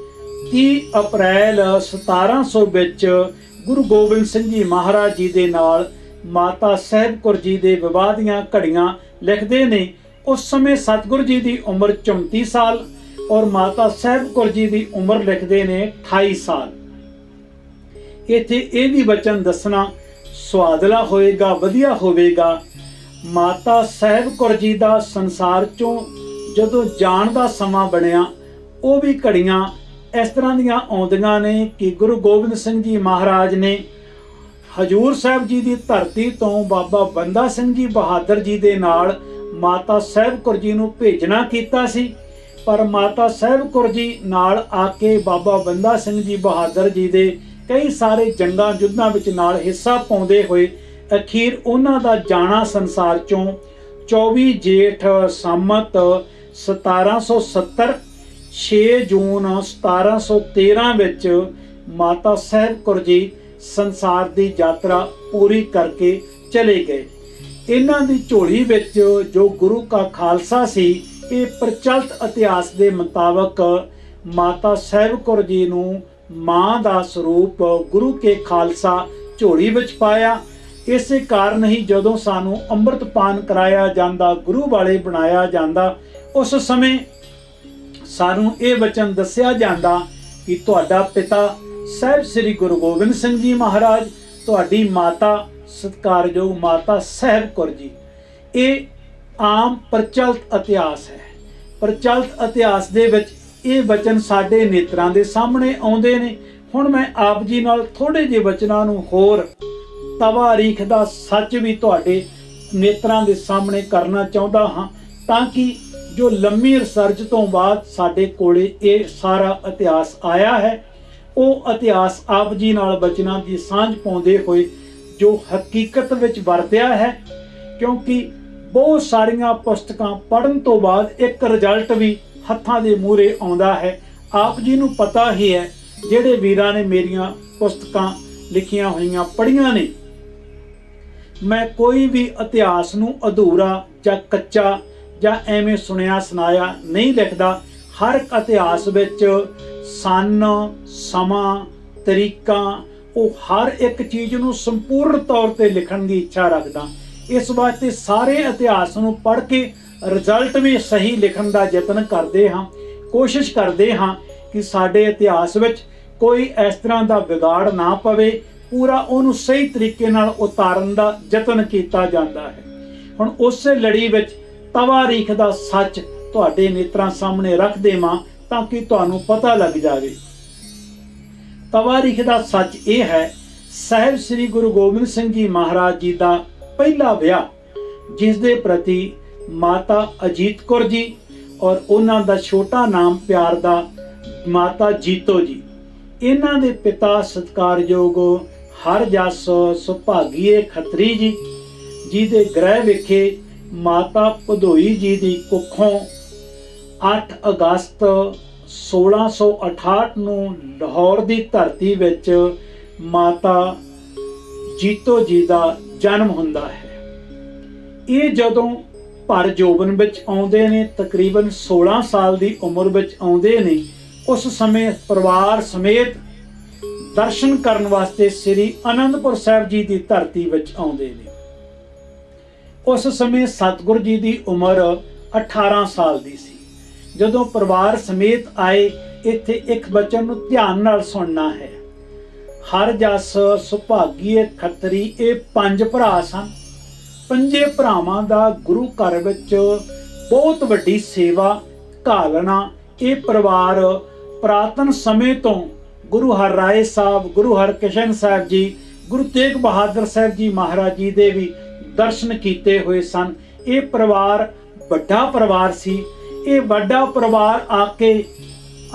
30 ਅਪ੍ਰੈਲ 1700 ਵਿੱਚ ਗੁਰੂ ਗੋਬਿੰਦ ਸਿੰਘ ਜੀ ਮਹਾਰਾਜ ਜੀ ਦੇ ਨਾਲ ਮਾਤਾ ਸਾਹਿਬ ਕੌਰ ਜੀ ਦੇ ਵਿਵਾਹ ਦੀਆਂ ਘੜੀਆਂ ਲਿਖਦੇ ਨੇ। ਉਸ ਸਮੇਂ ਸਤਿਗੁਰੂ ਜੀ ਦੀ ਉਮਰ 34 ਸਾਲ ਔਰ ਮਾਤਾ ਸਾਹਿਬ ਕੌਰ ਜੀ ਦੀ ਉਮਰ ਲਿਖਦੇ ਨੇ 28 ਸਾਲ। ਇੱਥੇ ਇਹ ਵੀ ਵਚਨ ਦੱਸਣਾ ਸੁਆਦਲਾ ਹੋਵੇਗਾ, ਵਧੀਆ ਹੋਵੇਗਾ। ਮਾਤਾ ਸਾਹਿਬ ਕੌਰ ਜੀ ਦਾ ਸੰਸਾਰ ਚੋਂ ਜਦੋਂ ਜਾਣ ਦਾ ਸਮਾਂ ਬਣਿਆ, ਉਹ ਵੀ ਘੜੀਆਂ ਇਸ ਤਰ੍ਹਾਂ ਦੀਆਂ ਆਉਂਦੀਆਂ ਨੇ ਕਿ ਗੁਰੂ ਗੋਬਿੰਦ ਸਿੰਘ ਜੀ ਮਹਾਰਾਜ ਨੇ ਹਜੂਰ ਸਾਹਿਬ ਜੀ ਦੀ ਧਰਤੀ ਤੋਂ ਬਾਬਾ ਬੰਦਾ ਸਿੰਘ ਜੀ ਬਹਾਦਰ ਜੀ ਦੇ ਨਾਲ ਮਾਤਾ ਸਾਹਿਬ ਕੌਰ ਜੀ ਨੂੰ ਭੇਜਣਾ ਕੀਤਾ ਸੀ। ਪਰ ਮਾਤਾ ਸਾਹਿਬ ਕੌਰ ਜੀ ਨਾਲ ਆ ਕੇ ਬਾਬਾ ਬੰਦਾ ਸਿੰਘ ਜੀ ਬਹਾਦਰ ਜੀ ਦੇ ਕਈ ਸਾਰੇ ਜੰਗਾਂ ਯੁੱਧਾਂ ਵਿੱਚ ਨਾਲ ਹਿੱਸਾ ਪਾਉਂਦੇ ਹੋਏ ਅਖੀਰ ਉਹਨਾਂ ਦਾ ਜਾਣਾ ਸੰਸਾਰ ਚੋਂ 24 ਜੇਠ ਸੰਮਤ 1770, 6 ਜੂਨ 1713 ਵਿੱਚ ਮਾਤਾ ਸਾਹਿਬ ਕੌਰ ਜੀ ਸੰਸਾਰ ਦੀ ਯਾਤਰਾ ਪੂਰੀ ਕਰਕੇ ਚਲੇ ਗਏ। ਇਹਨਾਂ ਦੀ ਝੋਲੀ ਵਿੱਚ ਜੋ ਗੁਰੂ ਕਾ ਖਾਲਸਾ ਸੀ, ਇਹ ਪ੍ਰਚਲਿਤ ਇਤਿਹਾਸ ਦੇ ਮੁਤਾਬਕ ਮਾਤਾ ਸਾਹਿਬ ਕੌਰ ਜੀ ਨੂੰ ਮਾਂ ਦਾ ਸਰੂਪ ਗੁਰੂ ਕੇ ਖਾਲਸਾ ਝੋਲੀ ਵਿੱਚ ਪਾਇਆ। ਇਸੇ ਕਾਰਨ ਹੀ ਜਦੋਂ ਸਾਨੂੰ ਅੰਮ੍ਰਿਤ ਪਾਨ ਕਰਾਇਆ ਜਾਂਦਾ, ਗੁਰੂ ਵਾਲੇ ਬਣਾਇਆ ਜਾਂਦਾ, ਉਸ ਸਮੇਂ ਸਾਨੂੰ ਇਹ ਵਚਨ ਦੱਸਿਆ ਜਾਂਦਾ ਕਿ ਤੁਹਾਡਾ ਪਿਤਾ ਸਾਹਿਬ ਸ੍ਰੀ ਗੁਰੂ ਗੋਬਿੰਦ ਸਿੰਘ ਜੀ ਮਹਾਰਾਜ, ਤੁਹਾਡੀ ਮਾਤਾ ਸਤਿਕਾਰਯੋਗ ਮਾਤਾ ਸਾਹਿਬ ਕੌਰ ਜੀ। ਇਹ ਆਮ ਪ੍ਰਚਲਿਤ ਇਤਿਹਾਸ ਹੈ। ਪ੍ਰਚਲਿਤ ਇਤਿਹਾਸ ਦੇ ਵਿੱਚ ਇਹ ਵਚਨ ਸਾਡੇ ਨੇਤਰਾਂ ਦੇ ਸਾਹਮਣੇ ਆਉਂਦੇ ਨੇ। ਹੁਣ ਮੈਂ ਆਪ ਜੀ ਨਾਲ ਥੋੜੇ ਜਿਹੇ ਵਚਨਾਂ ਨੂੰ ਹੋਰ ਤਵਾਰੀਖ ਦਾ ਸੱਚ ਵੀ ਤੁਹਾਡੇ ਨੇਤਰਾਂ ਦੇ ਸਾਹਮਣੇ ਕਰਨਾ ਚਾਹੁੰਦਾ ਹਾਂ, ਤਾਂ ਕਿ ਜੋ ਲੰਮੀ ਰਿਸਰਚ ਤੋਂ ਬਾਅਦ ਸਾਡੇ ਕੋਲੇ ਇਹ ਸਾਰਾ ਇਤਿਹਾਸ ਆਇਆ ਹੈ, ਉਹ ਇਤਿਹਾਸ ਆਪ ਜੀ ਨਾਲ ਵਚਨਾਂ ਦੀ ਸਾਂਝ ਪਾਉਂਦੇ ਹੋਏ ਜੋ ਹਕੀਕਤ ਵਿੱਚ ਵਰਤਿਆ ਹੈ। ਕਿਉਂਕਿ ਬਹੁਤ ਸਾਰੀਆਂ ਪੁਸਤਕਾਂ ਪੜ੍ਹਨ ਤੋਂ ਬਾਅਦ ਇੱਕ ਰਿਜ਼ਲਟ ਵੀ ਹੱਥਾਂ ਦੇ ਮੂਹਰੇ ਆਉਂਦਾ ਹੈ। ਆਪ ਜੀ ਨੂੰ ਪਤਾ ਹੀ ਹੈ, ਜਿਹੜੇ ਵੀਰਾਂ ਨੇ ਮੇਰੀਆਂ ਪੁਸਤਕਾਂ ਲਿਖੀਆਂ ਹੋਈਆਂ ਪੜ੍ਹੀਆਂ ਨੇ, ਮੈਂ ਕੋਈ ਵੀ ਇਤਿਹਾਸ ਨੂੰ ਅਧੂਰਾ ਜਾਂ ਕੱਚਾ ਜਾਂ ਐਵੇਂ ਸੁਣਿਆ ਸੁਣਾਇਆ ਨਹੀਂ ਲਿਖਦਾ। ਹਰ ਇੱਕ ਇਤਿਹਾਸ ਵਿੱਚ ਸਨ, ਸਮਾਂ, ਤਰੀਕਾ, ਉਹ ਹਰ ਇੱਕ ਚੀਜ਼ ਨੂੰ ਸੰਪੂਰਨ ਤੌਰ ਤੇ ਲਿਖਣ ਦੀ ਇੱਛਾ ਰੱਖਦਾ। ਇਸ ਵਾਸਤੇ ਸਾਰੇ ਇਤਿਹਾਸ ਨੂੰ ਪੜ੍ਹ ਕੇ ਰਿਜ਼ਲਟ ਵੀ ਸਹੀ ਲਿਖਣ ਦਾ ਯਤਨ ਕਰਦੇ ਹਾਂ। ਕੋਸ਼ਿਸ਼ ਕਰਦੇ ਹਾਂ ਕਿ ਸਾਡੇ ਇਤਿਹਾਸ ਵਿੱਚ ਕੋਈ ਇਸ ਤਰ੍ਹਾਂ ਦਾ ਵਿਗਾੜ ਨਾ ਪਵੇ, ਪੂਰਾ ਉਹਨੂੰ ਸਹੀ ਤਰੀਕੇ ਨਾਲ ਉਤਾਰਨ ਦਾ ਯਤਨ ਕੀਤਾ ਜਾਂਦਾ ਹੈ। ਹੁਣ ਉਸੇ ਲੜੀ ਵਿੱਚ ਤਵਾਰੀਖ ਦਾ ਸੱਚ ਤੁਹਾਡੇ ਨੇਤਰਾਂ ਸਾਹਮਣੇ ਰੱਖ ਦੇਵਾਂ ਤਾਂ ਕਿ ਤੁਹਾਨੂੰ ਪਤਾ ਲੱਗ ਜਾਵੇ। ਤਵਾਰੀਖ ਦਾ ਸੱਚ ਇਹ ਹੈ, ਸਾਹਿਬ ਸ੍ਰੀ ਗੁਰੂ ਗੋਬਿੰਦ ਸਿੰਘ ਜੀ ਮਹਾਰਾਜ ਜੀ ਦਾ ਪਹਿਲਾ ਵਿਆਹ, ਜਿਸ ਦੇ ਪ੍ਰਤੀ ਮਾਤਾ ਅਜੀਤ ਕੌਰ ਜੀ ਔਰ ਉਹਨਾਂ ਦਾ ਛੋਟਾ ਨਾਮ ਪਿਆਰ ਦਾ ਮਾਤਾ ਜੀਤੋ ਜੀ, ਇਹਨਾਂ ਦੇ ਪਿਤਾ ਸਤਿਕਾਰਯੋਗ ਹਰਜਸ ਸੁਭਾਗੀਏ ਖੱਤਰੀ ਜੀ, ਜਿਹਦੇ ਗ੍ਰਹਿ ਵਿਖੇ ਮਾਤਾ ਭਦੋਈ ਜੀ ਦੀ ਕੁੱਖੋਂ 8 ਅਗਸਤ 1668 ਨੂੰ ਲਾਹੌਰ ਦੀ ਧਰਤੀ ਵਿੱਚ ਮਾਤਾ ਜੀਤੋ ਜੀ ਦਾ ਜਨਮ ਹੁੰਦਾ ਹੈ। ਇਹ ਜਦੋਂ ਭਰ ਜੋਬਨ ਵਿੱਚ ਆਉਂਦੇ ਨੇ, ਤਕਰੀਬਨ 16 ਸਾਲ ਦੀ ਉਮਰ ਵਿੱਚ ਆਉਂਦੇ ਨੇ, ਉਸ ਸਮੇਂ ਪਰਿਵਾਰ ਸਮੇਤ ਦਰਸ਼ਨ ਕਰਨ ਵਾਸਤੇ ਸ੍ਰੀ ਅਨੰਦਪੁਰ ਸਾਹਿਬ ਜੀ ਦੀ ਧਰਤੀ ਵਿੱਚ ਆਉਂਦੇ ਨੇ। ਉਸ ਸਮੇਂ ਸਤਿਗੁਰ ਜੀ ਦੀ ਉਮਰ 18 ਸਾਲ ਦੀ ਸੀ। ਜਦੋਂ ਪਰਿਵਾਰ ਸਮੇਤ ਆਏ, ਇੱਥੇ ਇੱਕ ਬਚਨ ਨੂੰ ਧਿਆਨ ਨਾਲ ਸੁਣਨਾ ਹੈ। ਹਰਜਸ ਸੁਭਾਗੀਏ ਖੱਤਰੀ, ਇਹ 5 ਭਰਾ ਸਨ। 5 ਭਰਾਵਾਂ ਦਾ ਗੁਰੂ ਘਰ ਵਿੱਚ ਬਹੁਤ ਵੱਡੀ ਸੇਵਾ ਘਾਲਣਾ। ਇਹ ਪਰਿਵਾਰ ਪੁਰਾਤਨ ਸਮੇਂ ਤੋਂ ਗੁਰੂ ਹਰਿਰਾਏ ਸਾਹਿਬ, ਗੁਰੂ ਹਰਕ੍ਰਿਸ਼ਨ ਸਾਹਿਬ ਜੀ, ਗੁਰੂ ਤੇਗ ਬਹਾਦਰ ਸਾਹਿਬ ਜੀ ਮਹਾਰਾਜ ਜੀ ਦੇ ਵੀ ਦਰਸ਼ਨ ਕੀਤੇ ਹੋਏ ਸਨ। ਇਹ ਪਰਿਵਾਰ ਵੱਡਾ ਪਰਿਵਾਰ ਸੀ। ਇਹ ਵੱਡਾ ਪਰਿਵਾਰ ਆ ਕੇ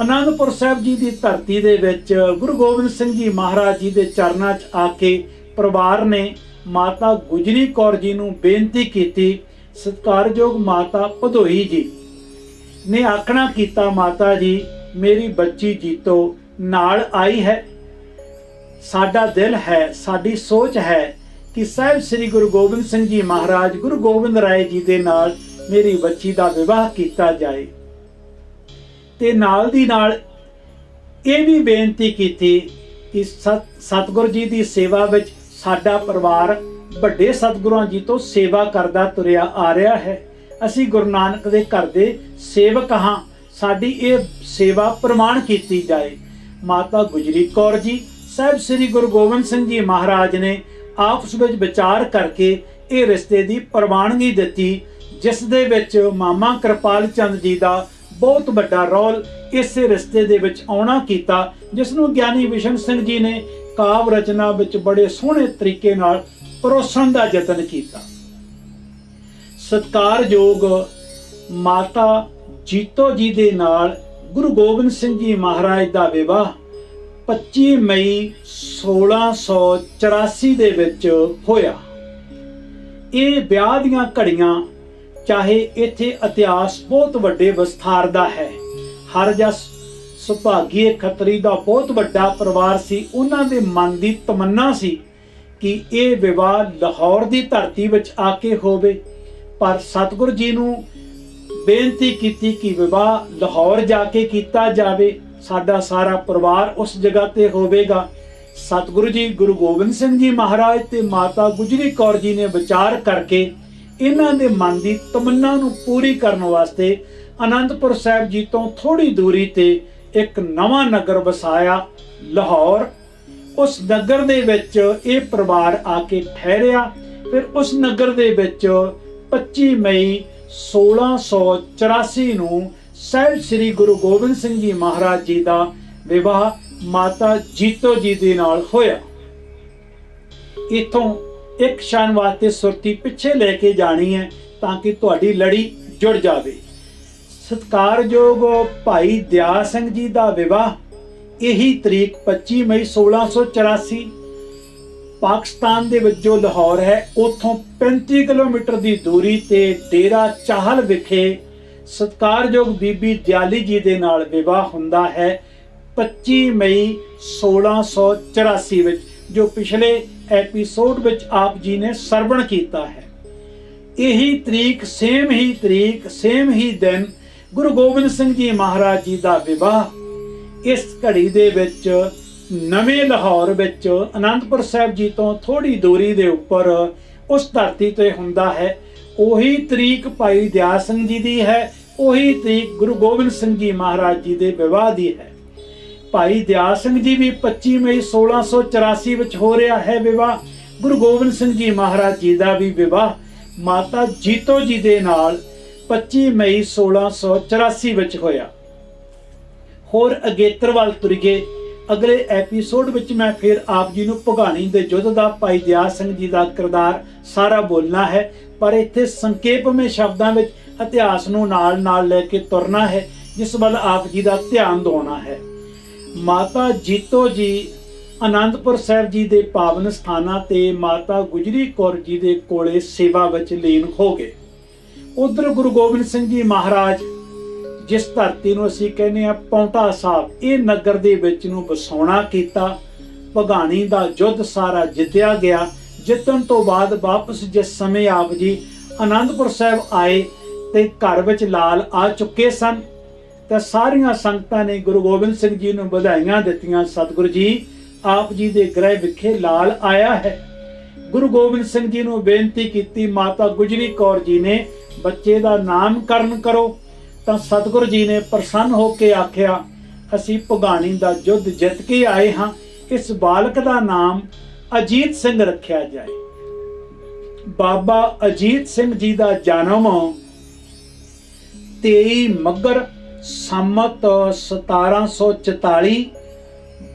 ਅਨੰਦਪੁਰ ਸਾਹਿਬ ਜੀ ਦੀ ਧਰਤੀ ਦੇ ਵਿੱਚ ਗੁਰੂ ਗੋਬਿੰਦ ਸਿੰਘ ਜੀ ਮਹਾਰਾਜ ਜੀ ਦੇ ਚਰਨਾਂ 'ਚ ਆ ਕੇ ਪਰਿਵਾਰ ਨੇ ਮਾਤਾ ਗੁਜਰੀ ਕੌਰ ਜੀ ਨੂੰ ਬੇਨਤੀ ਕੀਤੀ। ਸਤਿਕਾਰਯੋਗ ਮਾਤਾ ਭਦੋਈ ਜੀ ਨੇ ਆਖਣਾ ਕੀਤਾ, ਮਾਤਾ ਜੀ, ਮੇਰੀ ਬੱਚੀ ਜੀਤੋ ਨਾਲ ਆਈ ਹੈ। ਸਾਡਾ ਦਿਲ ਹੈ, ਸਾਡੀ ਸੋਚ ਹੈ ਕਿ ਸਾਹਿਬ ਸ੍ਰੀ ਗੁਰੂ ਗੋਬਿੰਦ ਸਿੰਘ ਜੀ ਮਹਾਰਾਜ, ਗੁਰੂ ਗੋਬਿੰਦ ਰਾਏ ਜੀ ਦੇ ਨਾਲ ਮੇਰੀ ਬੱਚੀ ਦਾ ਵਿਵਾਹ ਕੀਤਾ ਜਾਏ। ਤੇ ਨਾਲ ਦੀ ਨਾਲ ਇਹ ਵੀ ਬੇਨਤੀ ਕੀਤੀ ਕਿ ਸਤਿਗੁਰ ਜੀ ਦੀ ਸੇਵਾ ਵਿੱਚ ਸਾਡਾ ਪਰਿਵਾਰ ਵੱਡੇ ਸਤਿਗੁਰਾਂ ਜੀ ਤੋਂ ਸੇਵਾ ਕਰਦਾ ਤੁਰਿਆ ਆ ਰਿਹਾ ਹੈ। ਅਸੀਂ ਗੁਰੂ ਨਾਨਕ ਦੇ ਘਰ ਦੇ ਸੇਵਕ ਹਾਂ, ਸਾਡੀ ਇਹ ਸੇਵਾ ਪ੍ਰਮਾਣ ਕੀਤੀ ਜਾਏ। ਮਾਤਾ ਗੁਜਰੀ ਕੌਰ ਜੀ, ਸਾਹਿਬ ਸ੍ਰੀ ਗੁਰੂ ਗੋਬਿੰਦ ਸਿੰਘ ਜੀ ਮਹਾਰਾਜ ਨੇ ਆਪਸ ਵਿੱਚ ਵਿਚਾਰ ਕਰਕੇ ਇਹ ਰਿਸ਼ਤੇ ਦੀ ਪ੍ਰਵਾਨਗੀ ਦਿੱਤੀ, ਜਿਸ ਦੇ ਵਿੱਚ ਮਾਮਾ ਕਿਰਪਾਲ ਚੰਦ ਜੀ ਦਾ ਬਹੁਤ ਵੱਡਾ ਰੋਲ ਇਸੇ ਰਿਸ਼ਤੇ ਦੇ ਵਿੱਚ ਆਉਣਾ ਕੀਤਾ, ਜਿਸ ਨੂੰ ਗਿਆਨੀ ਵਿਸ਼ਨ ਸਿੰਘ ਜੀ ਨੇ ਕਾਵ ਰਚਨਾ ਵਿੱਚ ਬੜੇ ਸੋਹਣੇ ਤਰੀਕੇ ਨਾਲ ਪਰੋਸਣ ਦਾ ਯਤਨ ਕੀਤਾ। ਸਤਿਕਾਰਯੋਗ ਮਾਤਾ ਜੀਤੋ ਜੀ ਦੇ ਨਾਲ ਗੁਰੂ ਗੋਬਿੰਦ ਸਿੰਘ ਜੀ ਮਹਾਰਾਜ ਦਾ ਵਿਵਾਹ 25 ਮਈ 1684 ਦੇ ਵਿੱਚ ਹੋਇਆ। ਇਹ ਵਿਆਹ ਦੀਆਂ ਘੜੀਆਂ, ਚਾਹੇ ਇੱਥੇ ਇਤਿਹਾਸ ਬਹੁਤ ਵੱਡੇ ਵਿਸਥਾਰ ਦਾ ਹੈ। ਹਰਜਸ ਸੁਭਾਗੀਏ ਖੱਤਰੀ ਦਾ ਬਹੁਤ ਵੱਡਾ ਪਰਿਵਾਰ ਸੀ। ਉਹਨਾਂ ਦੇ ਮਨ ਦੀ ਤਮੰਨਾ ਸੀ ਕਿ ਇਹ ਵਿਵਾਹ ਲਾਹੌਰ ਦੀ ਧਰਤੀ ਵਿੱਚ ਆ ਕੇ ਹੋਵੇ, ਪਰ ਸਤਿਗੁਰ ਜੀ ਨੂੰ ਬੇਨਤੀ ਕੀਤੀ ਕਿ ਵਿਵਾਹ ਲਾਹੌਰ ਜਾ ਕੇ ਕੀਤਾ ਜਾਵੇ, ਸਾਡਾ ਸਾਰਾ ਪਰਿਵਾਰ ਉਸ ਜਗ੍ਹਾ ਤੇ ਹੋਵੇਗਾ। ਸਤਿਗੁਰੂ ਜੀ ਗੁਰੂ ਗੋਬਿੰਦ ਸਿੰਘ ਜੀ ਮਹਾਰਾਜ ਤੇ ਮਾਤਾ ਗੁਜਰੀ ਕੌਰ ਜੀ ਨੇ ਵਿਚਾਰ ਕਰਕੇ ਇਹਨਾਂ ਦੇ ਮਨ ਦੀ ਤਮੰਨਾ ਨੂੰ ਪੂਰੀ ਕਰਨ ਵਾਸਤੇ ਅਨੰਦਪੁਰ ਸਾਹਿਬ ਜੀ ਤੋਂ ਥੋੜੀ ਦੂਰੀ ਤੇ ਇੱਕ ਨਵਾਂ ਨਗਰ ਵਸਾਇਆ, ਲਾਹੌਰ। ਉਸ ਨਗਰ ਦੇ ਵਿੱਚ ਇਹ ਪਰਿਵਾਰ ਆ ਕੇ ਠਹਿਰਿਆ। ਫਿਰ ਉਸ ਨਗਰ ਦੇ ਵਿੱਚ 25 ਮਈ 1684 ਨੂੰ ਸਾਹਿਬ ਸ੍ਰੀ ਗੁਰੂ ਗੋਬਿੰਦ ਸਿੰਘ ਜੀ ਮਹਾਰਾਜ ਜੀ ਦਾ ਵਿਵਾਹ ਮਾਤਾ ਜੀਤੋ ਜੀ ਦੇ ਨਾਲ ਹੋਇਆ। ਇਥੋਂ ਇੱਕ ਛਣ ਵਾਸਤੇ ਸੁਰਤੀ ਪਿੱਛੇ ਲੈ ਕੇ ਜਾਣੀ ਹੈ ਤਾਂ ਕਿ ਤੁਹਾਡੀ ਲੜੀ ਜੁੜ ਜਾਵੇ। ਸਤਿਕਾਰਯੋਗ ਭਾਈ ਦਿਆਲ ਸਿੰਘ ਜੀ ਦਾ ਵਿਵਾਹ ਇਹੀ ਤਰੀਕ 25 ਮਈ 1684 ਪਾਕਿਸਤਾਨ ਦੇ ਵਿੱਚ ਜੋ ਲਾਹੌਰ ਹੈ, ਉੱਥੋਂ 35 ਕਿਲੋਮੀਟਰ ਦੀ ਦੂਰੀ ਤੇ ਡੇਰਾ ਚਾਹਲ ਵਿਖੇ ਸਤਿਕਾਰਯੋਗ ਬੀਬੀ ਦਿਆਲੀ ਜੀ ਦੇ ਨਾਲ ਵਿਵਾਹ ਹੁੰਦਾ ਹੈ 25 ਮਈ 1684 ਵਿੱਚ, ਜੋ ਪਿਛਲੇ ਐਪੀਸੋਡ ਵਿੱਚ ਆਪ ਜੀ ਨੇ ਸਰਵਣ ਕੀਤਾ ਹੈ। ਇਹੀ ਤਰੀਕ, ਸੇਮ ਹੀ ਦਿਨ ਗੁਰੂ ਗੋਬਿੰਦ ਸਿੰਘ ਜੀ ਮਹਾਰਾਜ ਜੀ ਦਾ ਵਿਵਾਹ ਇਸ ਘੜੀ ਦੇ ਵਿੱਚ ਨਵੇਂ ਲਾਹੌਰ ਵਿੱਚ ਅਨੰਦਪੁਰ ਸਾਹਿਬ ਜੀ ਤੋਂ ਥੋੜੀ ਦੂਰੀ ਦੇ ਉੱਪਰ ਉਸ ਧਰਤੀ ਤੇ ਹੁੰਦਾ ਹੈ। ਉਹੀ ਤਰੀਕ ਭਾਈ ਦਿਆਲ ਸਿੰਘ ਜੀ ਦੀ ਹੈ, ਉਹੀ ਤਰੀਕ ਗੁਰੂ ਗੋਬਿੰਦ ਸਿੰਘ ਜੀ ਮਹਾਰਾਜ ਜੀ ਦੇ ਵਿਵਾਹ ਦੀ ਹੈ। ਭਾਈ ਦਿਆਲ ਸਿੰਘ ਜੀ ਵੀ 25 ਮਈ 1684 ਵਿੱਚ ਹੋ ਰਿਹਾ ਹੈ ਵਿਵਾਹ। ਗੁਰੂ ਗੋਬਿੰਦ ਸਿੰਘ ਜੀ ਮਹਾਰਾਜ ਜੀ ਦਾ ਵੀ ਵਿਵਾਹ ਮਾਤਾ ਜੀਤੋ ਜੀ ਦੇ ਨਾਲ 25 ਮਈ 1684 ਵਿੱਚ ਹੋਇਆ। ਹੋਰ ਅਗੇਤਰ ਵੱਲ ਤੁਰੀਏ, ਅਗਲੇ ਐਪੀਸੋਡ ਵਿੱਚ ਮੈਂ ਫਿਰ ਆਪ ਜੀ ਨੂੰ ਭਗਾਣੀ ਦੇ ਯੁੱਧ ਦਾ ਭਾਈ ਦਿਆਲ ਸਿੰਘ ਜੀ ਦਾ ਕਿਰਦਾਰ ਸਾਰਾ ਬੋਲਣਾ ਹੈ, ਪਰ ਇੱਥੇ ਸੰਖੇਪਵੇਂ ਸ਼ਬਦਾਂ ਵਿੱਚ ਇਤਿਹਾਸ ਨੂੰ ਨਾਲ ਨਾਲ ਲੈ ਕੇ ਤੁਰਨਾ ਹੈ, ਜਿਸ ਵੱਲ ਆਪ ਜੀ ਦਾ ਧਿਆਨ ਦਿਵਾਉਣਾ ਹੈ। ਮਾਤਾ ਜੀਤੋ ਜੀ ਆਨੰਦਪੁਰ ਸਾਹਿਬ ਜੀ ਦੇ ਪਾਵਨ ਸਥਾਨਾਂ ਤੇ ਮਾਤਾ ਗੁਜਰੀ ਕੌਰ ਜੀ ਦੇ ਕੋਲੇ ਸੇਵਾ ਵਿੱਚ ਲੀਨ ਹੋ ਗਏ। ਉਧਰ ਗੁਰੂ ਗੋਬਿੰਦ ਸਿੰਘ ਜੀ ਮਹਾਰਾਜ, ਜਿਸ ਧਰਤੀ ਨੂੰ ਅਸੀਂ ਕਹਿੰਦੇ ਆ ਪੌਂਟਾ ਸਾਹਿਬ, ਇਹ ਨਗਰ ਦੇ ਵਿੱਚ ਨੂੰ ਵਸਾਉਣਾ ਕੀਤਾ। ਭਗਾਣੀ ਦਾ ਯੁੱਧ ਸਾਰਾ ਜਿੱਤਿਆ ਗਿਆ। ਜਿੱਤਣ ਤੋਂ ਬਾਅਦ ਵਾਪਸ ਜਿਸ ਸਮੇਂ ਆਪ ਜੀ ਆਨੰਦਪੁਰ ਸਾਹਿਬ ਆਏ ਤੇ ਘਰ ਵਿੱਚ ਲਾਲ ਆ ਚੁੱਕੇ ਸਨ, ਤਾਂ ਸਾਰੀਆਂ ਸੰਗਤਾਂ ਨੇ ਗੁਰੂ ਗੋਬਿੰਦ ਸਿੰਘ ਜੀ ਨੂੰ ਵਧਾਈਆਂ ਦਿੱਤੀਆਂ। ਸਤਿਗੁਰੂ ਜੀ, ਆਪ ਜੀ ਦੇ ਗ੍ਰਹਿ ਵਿਖੇ ਲਾਲ ਆਇਆ ਹੈ। ਗੁਰੂ ਗੋਬਿੰਦ ਸਿੰਘ ਜੀ ਨੂੰ ਬੇਨਤੀ ਕੀਤੀ। ਮਾਤਾ ਗੁਜਰੀ ਕੌਰ ਜੀ ਨੇ ਬੱਚੇ ਦਾ ਨਾਮਕਰਨ ਕਰੋ, ਤਾਂ ਸਤਿਗੁਰੂ ਜੀ ਨੇ ਪ੍ਰਸੰਨ ਹੋ ਕੇ ਆਖਿਆ, ਅਸੀਂ ਭਗਾਣੀ ਦਾ ਯੁੱਧ ਜਿੱਤ ਕੇ ਆਏ ਹਾਂ, ਇਸ ਬਾਲਕ ਦਾ ਨਾਮ ਅਜੀਤ ਸਿੰਘ ਰੱਖਿਆ ਜਾਏ। ਬਾਬਾ ਅਜੀਤ ਸਿੰਘ ਜੀ ਦਾ ਜਨਮ 23 ਮੱਘਰ ਸੰਮਤ 1744,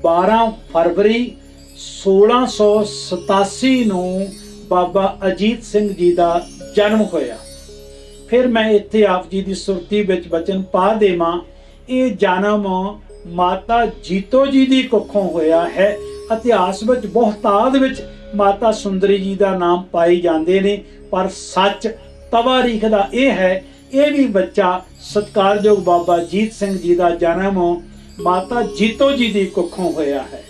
12 ਫਰਵਰੀ 1687 ਨੂੰ ਬਾਬਾ ਅਜੀਤ ਸਿੰਘ ਜੀ ਦਾ ਜਨਮ ਹੋਇਆ। ਫਿਰ ਮੈਂ ਇੱਥੇ ਆਪ ਜੀ ਦੀ ਸੁਰਤੀ ਵਿੱਚ ਬਚਨ ਪਾ ਦੇਵਾਂ, ਇਹ ਜਨਮ ਮਾਤਾ ਜੀਤੋ ਜੀ ਦੀ ਕੁੱਖੋਂ ਹੋਇਆ ਹੈ। ਇਤਿਹਾਸ ਵਿੱਚ ਬਹੁਤਾਤ ਵਿੱਚ ਮਾਤਾ ਸੁੰਦਰੀ ਜੀ ਦਾ ਨਾਮ ਪਾਏ ਜਾਂਦੇ ਨੇ, ਪਰ ਸੱਚ ਤਵਾਰੀਖ ਦਾ ਇਹ ਹੈ, ਇਹ ਵੀ ਬੱਚਾ ਸਤਿਕਾਰਯੋਗ ਬਾਬਾ ਅਜੀਤ ਸਿੰਘ ਜੀ ਦਾ ਜਨਮ ਮਾਤਾ ਜੀਤੋ ਜੀ ਦੀ ਕੁੱਖੋਂ ਹੋਇਆ ਹੈ।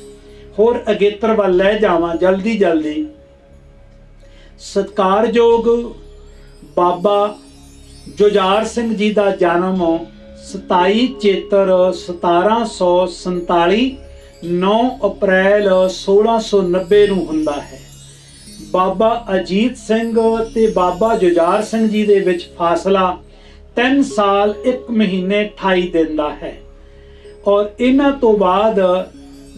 ਹੋਰ ਅਗੇਤਰ ਵੱਲ ਲੈ ਜਾਵਾਂ ਜਲਦੀ। ਸਤਿਕਾਰਯੋਗ ਬਾਬਾ ਜੁਝਾਰ ਸਿੰਘ ਜੀ ਦਾ ਜਨਮ 27 ਚੇਤਰ 1747, 9 ਅਪ੍ਰੈਲ 1690 ਨੂੰ ਹੁੰਦਾ ਹੈ। ਬਾਬਾ ਅਜੀਤ ਸਿੰਘ ਤੇ ਬਾਬਾ ਜੁਝਾਰ ਸਿੰਘ ਜੀ ਦੇ ਵਿੱਚ ਫਾਸਲਾ 3 ਸਾਲ 1 ਮਹੀਨੇ 28 ਦਿਨ ਦਾ ਹੈ। ਔਰ ਇਹਨਾਂ ਤੋਂ ਬਾਅਦ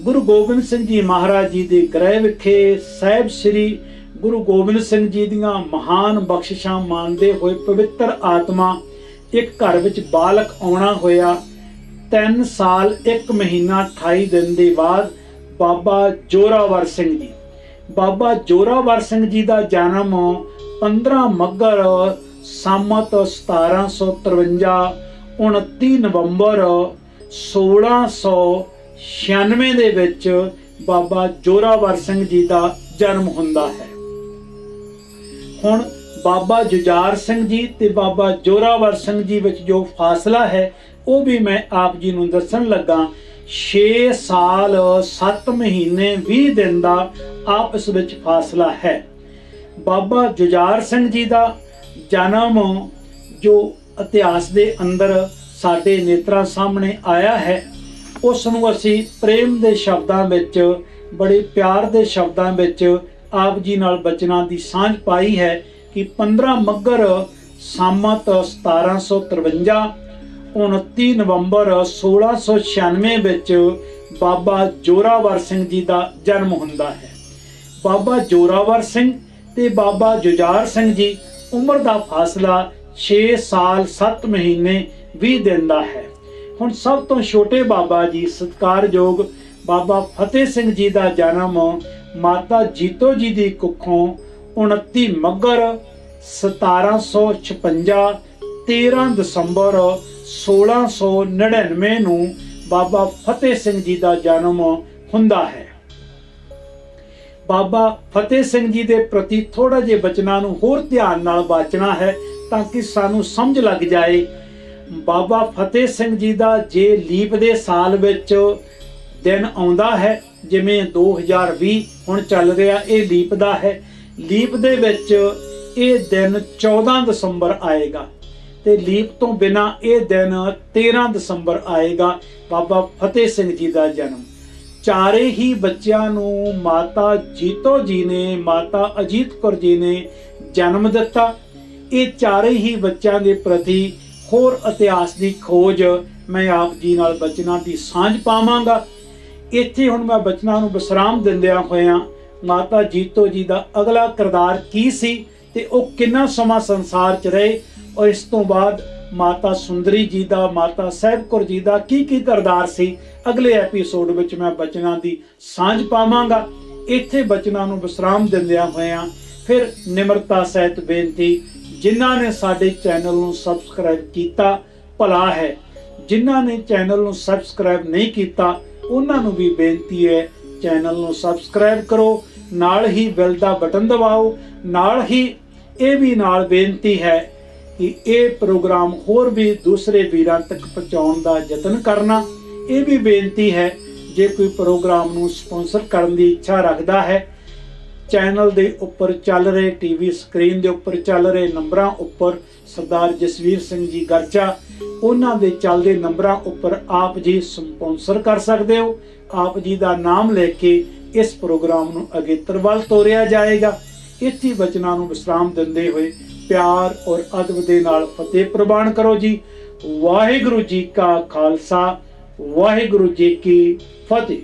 ਗੁਰੂ ਗੋਬਿੰਦ ਸਿੰਘ ਜੀ ਮਹਾਰਾਜ ਜੀ ਦੇ ਗ੍ਰਹਿ ਵਿਖੇ ਸਾਹਿਬ ਸ੍ਰੀ ਗੁਰੂ ਗੋਬਿੰਦ ਸਿੰਘ ਜੀ ਦੀਆਂ ਮਹਾਨ ਬਖਸ਼ਿਸ਼ਾਂ ਮੰਨਦੇ ਹੋਏ ਪਵਿੱਤਰ ਆਤਮਾ ਇੱਕ ਘਰ ਵਿੱਚ ਬਾਲਕ ਆਉਣਾ ਹੋਇਆ। 3 ਸਾਲ 1 ਮਹੀਨਾ 28 ਦਿਨ ਦੇ ਬਾਅਦ ਬਾਬਾ ਜੋਰਾਵਰ ਸਿੰਘ ਜੀ, ਬਾਬਾ ਜੋਰਾਵਰ ਸਿੰਘ ਜੀ ਦਾ ਜਨਮ 15 ਮੱਘਰ ਸੰਮਤ 1753, 29 ਨਵੰਬਰ 1696 ਦੇ ਵਿੱਚ ਬਾਬਾ ਜੋਰਾਵਰ ਸਿੰਘ ਜੀ ਦਾ ਜਨਮ ਹੁੰਦਾ ਹੈ। ਹੁਣ ਬਾਬਾ ਜੁਝਾਰ ਸਿੰਘ ਜੀ ਤੇ ਬਾਬਾ ਜੋਰਾਵਰ ਸਿੰਘ ਜੀ ਵਿੱਚ ਜੋ ਫਾਸਲਾ ਹੈ ਉਹ ਵੀ ਮੈਂ ਆਪ ਜੀ ਨੂੰ ਦੱਸਣ ਲੱਗਾ। 6 ਸਾਲ 7 ਮਹੀਨੇ 20 ਦਿਨ ਦਾ ਆਪਸ ਵਿੱਚ ਫਾਸਲਾ ਹੈ। ਬਾਬਾ ਜੁਝਾਰ ਸਿੰਘ ਜੀ ਦਾ ਜਨਮ ਜੋ ਇਤਿਹਾਸ ਦੇ ਅੰਦਰ ਸਾਡੇ ਨੇਤਰਾਂ ਸਾਹਮਣੇ ਆਇਆ ਹੈ, ਉਸ ਨੂੰ ਅਸੀਂ ਪ੍ਰੇਮ ਦੇ ਸ਼ਬਦਾਂ ਵਿੱਚ, ਬੜੇ ਪਿਆਰ ਦੇ ਸ਼ਬਦਾਂ ਵਿੱਚ ਆਪ ਜੀ ਨਾਲ ਬਚਨਾਂ ਦੀ ਸਾਂਝ ਪਾਈ ਹੈ ਕਿ 15 ਮੱਘਰ ਸੰਮਤ 1753, 29 ਨਵੰਬਰ 1696 ਵਿੱਚ ਬਾਬਾ ਜੋਰਾਵਰ ਸਿੰਘ ਜੀ ਦਾ ਜਨਮ ਹੁੰਦਾ ਹੈ। ਬਾਬਾ ਜੋਰਾਵਰ ਸਿੰਘ ਤੇ ਬਾਬਾ ਜੁਝਾਰ ਸਿੰਘ ਜੀ ਉਮਰ ਦਾ ਫਾਸਲਾ 6 ਸਾਲ 7 ਮਹੀਨੇ 20 ਦਿਨ ਦਾ ਹੈ। ਹੁਣ ਸਭ ਤੋਂ ਛੋਟੇ ਬਾਬਾ ਜੀ ਸਤਿਕਾਰਯੋਗ ਬਾਬਾ ਫਤਿਹ ਸਿੰਘ ਜੀ ਦਾ ਜਨਮ ਮਾਤਾ ਜੀਤੋ ਜੀ ਦੀ ਕੁੱਖੋਂ 29 ਮੱਘਰ 1756, 13 ਦਸੰਬਰ 1699 ਨੂੰ ਬਾਬਾ ਫਤਿਹ ਸਿੰਘ ਜੀ ਦਾ ਜਨਮ ਹੁੰਦਾ ਹੈ। ਬਾਬਾ ਫਤਿਹ ਸਿੰਘ ਜੀ ਦੇ ਪ੍ਰਤੀ ਥੋੜਾ ਜਿਹਾ ਬਚਨਾਂ ਨੂੰ ਹੋਰ ਧਿਆਨ ਨਾਲ ਵਾਚਣਾ ਹੈ ਤਾਂ ਕਿ ਸਾਨੂੰ ਸਮਝ ਲੱਗ ਜਾਏ। ਬਾਬਾ ਫਤਿਹ ਸਿੰਘ ਜੀ ਦਾ ਜੇ ਲੀਪ ਦੇ ਸਾਲ ਵਿੱਚ ਦਿਨ ਆਉਂਦਾ ਹੈ, ਜਿਵੇਂ 2020 ਹੁਣ ਚੱਲ ਰਿਹਾ, ਇਹ ਲੀਪ ਦਾ ਹੈ। ਲੀਪ ਦੇ ਵਿੱਚ ਇਹ ਦਿਨ 14 ਦਸੰਬਰ ਆਏਗਾ। ਤੇ ਲੀਪ ਤੋਂ ਬਿਨਾ ਇਹ ਦਿਨ 13 ਦਸੰਬਰ ਆਏਗਾ, ਬਾਬਾ ਫਤਿਹ ਸਿੰਘ ਜੀ ਦਾ ਜਨਮ। ਚਾਰੇ ਹੀ ਬੱਚਿਆਂ ਨੂੰ ਮਾਤਾ ਜੀਤੋ ਜੀ ਨੇ, ਮਾਤਾ ਅਜੀਤ ਕੌਰ ਜੀ ਨੇ ਜਨਮ ਦਿੱਤਾ। ਇਹ ਚਾਰੇ ਹੀ ਬੱਚਿਆਂ ਦੇ ਪ੍ਰਤੀ ਹੋਰ ਇਤਿਹਾਸ ਦੀ ਖੋਜ ਮੈਂ ਆਪ ਜੀ ਨਾਲ ਬਚਨਾਂ ਦੀ ਸਾਂਝ ਪਾਵਾਂਗਾ। ਇੱਥੇ ਹੁਣ ਮੈਂ ਬਚਨਾਂ ਨੂੰ ਵਿਸਰਾਮ ਦਿੰਦਿਆਂ ਹੋਇਆਂ ਮਾਤਾ ਜੀਤੋ ਜੀ ਦਾ ਅਗਲਾ ਕਿਰਦਾਰ ਕੀ ਸੀ ਤੇ ਉਹ ਕਿੰਨਾ ਸਮਾਂ ਸੰਸਾਰ 'ਚ ਰਹੇ, ਔਰ ਇਸ ਤੋਂ ਬਾਅਦ ਮਾਤਾ ਸੁੰਦਰੀ ਜੀ ਦਾ, ਮਾਤਾ ਸਾਹਿਬ ਕੌਰ ਜੀ ਦਾ ਕੀ ਕਿਰਦਾਰ ਸੀ, ਅਗਲੇ ਐਪੀਸੋਡ ਵਿੱਚ ਮੈਂ ਬਚਨਾਂ ਦੀ ਸਾਂਝ ਪਾਵਾਂਗਾ। ਇੱਥੇ ਬਚਨਾਂ ਨੂੰ ਵਿਸਰਾਮ ਦਿੰਦਿਆਂ ਹੋਇਆਂ ਫਿਰ ਨਿਮਰਤਾ ਸਹਿਤ ਬੇਨਤੀ, ਜਿਨ੍ਹਾਂ ਨੇ ਸਾਡੇ ਚੈਨਲ ਨੂੰ ਸਬਸਕ੍ਰਾਈਬ ਕੀਤਾ ਭਲਾ ਹੈ, ਜਿਨ੍ਹਾਂ ਨੇ ਚੈਨਲ ਨੂੰ ਸਬਸਕ੍ਰਾਈਬ ਨਹੀਂ ਕੀਤਾ ਉਹਨਾਂ ਨੂੰ ਵੀ ਬੇਨਤੀ ਹੈ ਚੈਨਲ ਨੂੰ ਸਬਸਕ੍ਰਾਈਬ ਕਰੋ, ਨਾਲ ਹੀ ਬੈਲ ਦਾ ਬਟਨ ਦਬਾਓ। ਨਾਲ ਹੀ ਇਹ ਵੀ ਨਾਲ ਬੇਨਤੀ ਹੈ ਕਿ ਇਹ ਪ੍ਰੋਗਰਾਮ ਹੋਰ ਵੀ ਦੂਸਰੇ ਵੀਰਾਂ ਤੱਕ ਪਹੁੰਚਾਉਣ ਦਾ ਯਤਨ ਕਰਨਾ। ਇਹ ਵੀ ਬੇਨਤੀ ਹੈ ਜੇ ਕੋਈ ਪ੍ਰੋਗਰਾਮ ਨੂੰ ਸਪਾਂਸਰ ਕਰਨ ਦੀ ਇੱਛਾ ਰੱਖਦਾ ਹੈ, ਚੈਨਲ ਦੇ ਉੱਪਰ ਚੱਲ ਰਹੇ, ਟੀਵੀ ਸਕਰੀਨ ਦੇ ਉੱਪਰ ਚੱਲ ਰਹੇ ਨੰਬਰਾਂ ਉੱਪਰ ਸਰਦਾਰ ਜਸਵੀਰ ਸਿੰਘ ਜੀ ਗਰਚਾ, ਉਹਨਾਂ ਦੇ ਚੱਲਦੇ ਨੰਬਰਾਂ ਉੱਪਰ ਆਪ ਜੀ ਸਪਾਂਸਰ ਕਰ ਸਕਦੇ ਹੋ। ਆਪ ਜੀ ਦਾ ਨਾਮ ਲੈ ਕੇ ਇਸ ਪ੍ਰੋਗਰਾਮ ਨੂੰ ਅਗੇਤਰ ਵੱਲ ਤੋਰਿਆ ਜਾਏਗਾ। ਇੱਥੇ ਬਚਨਾਂ ਨੂੰ ਵਿਸਰਾਮ ਦਿੰਦੇ ਹੋਏ ਪਿਆਰ ਔਰ ਅਦਬ ਦੇ ਨਾਲ ਫਤਿਹ ਪ੍ਰਵਾਨ ਕਰੋ ਜੀ। ਵਾਹਿਗੁਰੂ ਜੀ ਕਾ ਖਾਲਸਾ, ਵਾਹਿਗੁਰੂ ਜੀ ਕੀ ਫਤਿਹ।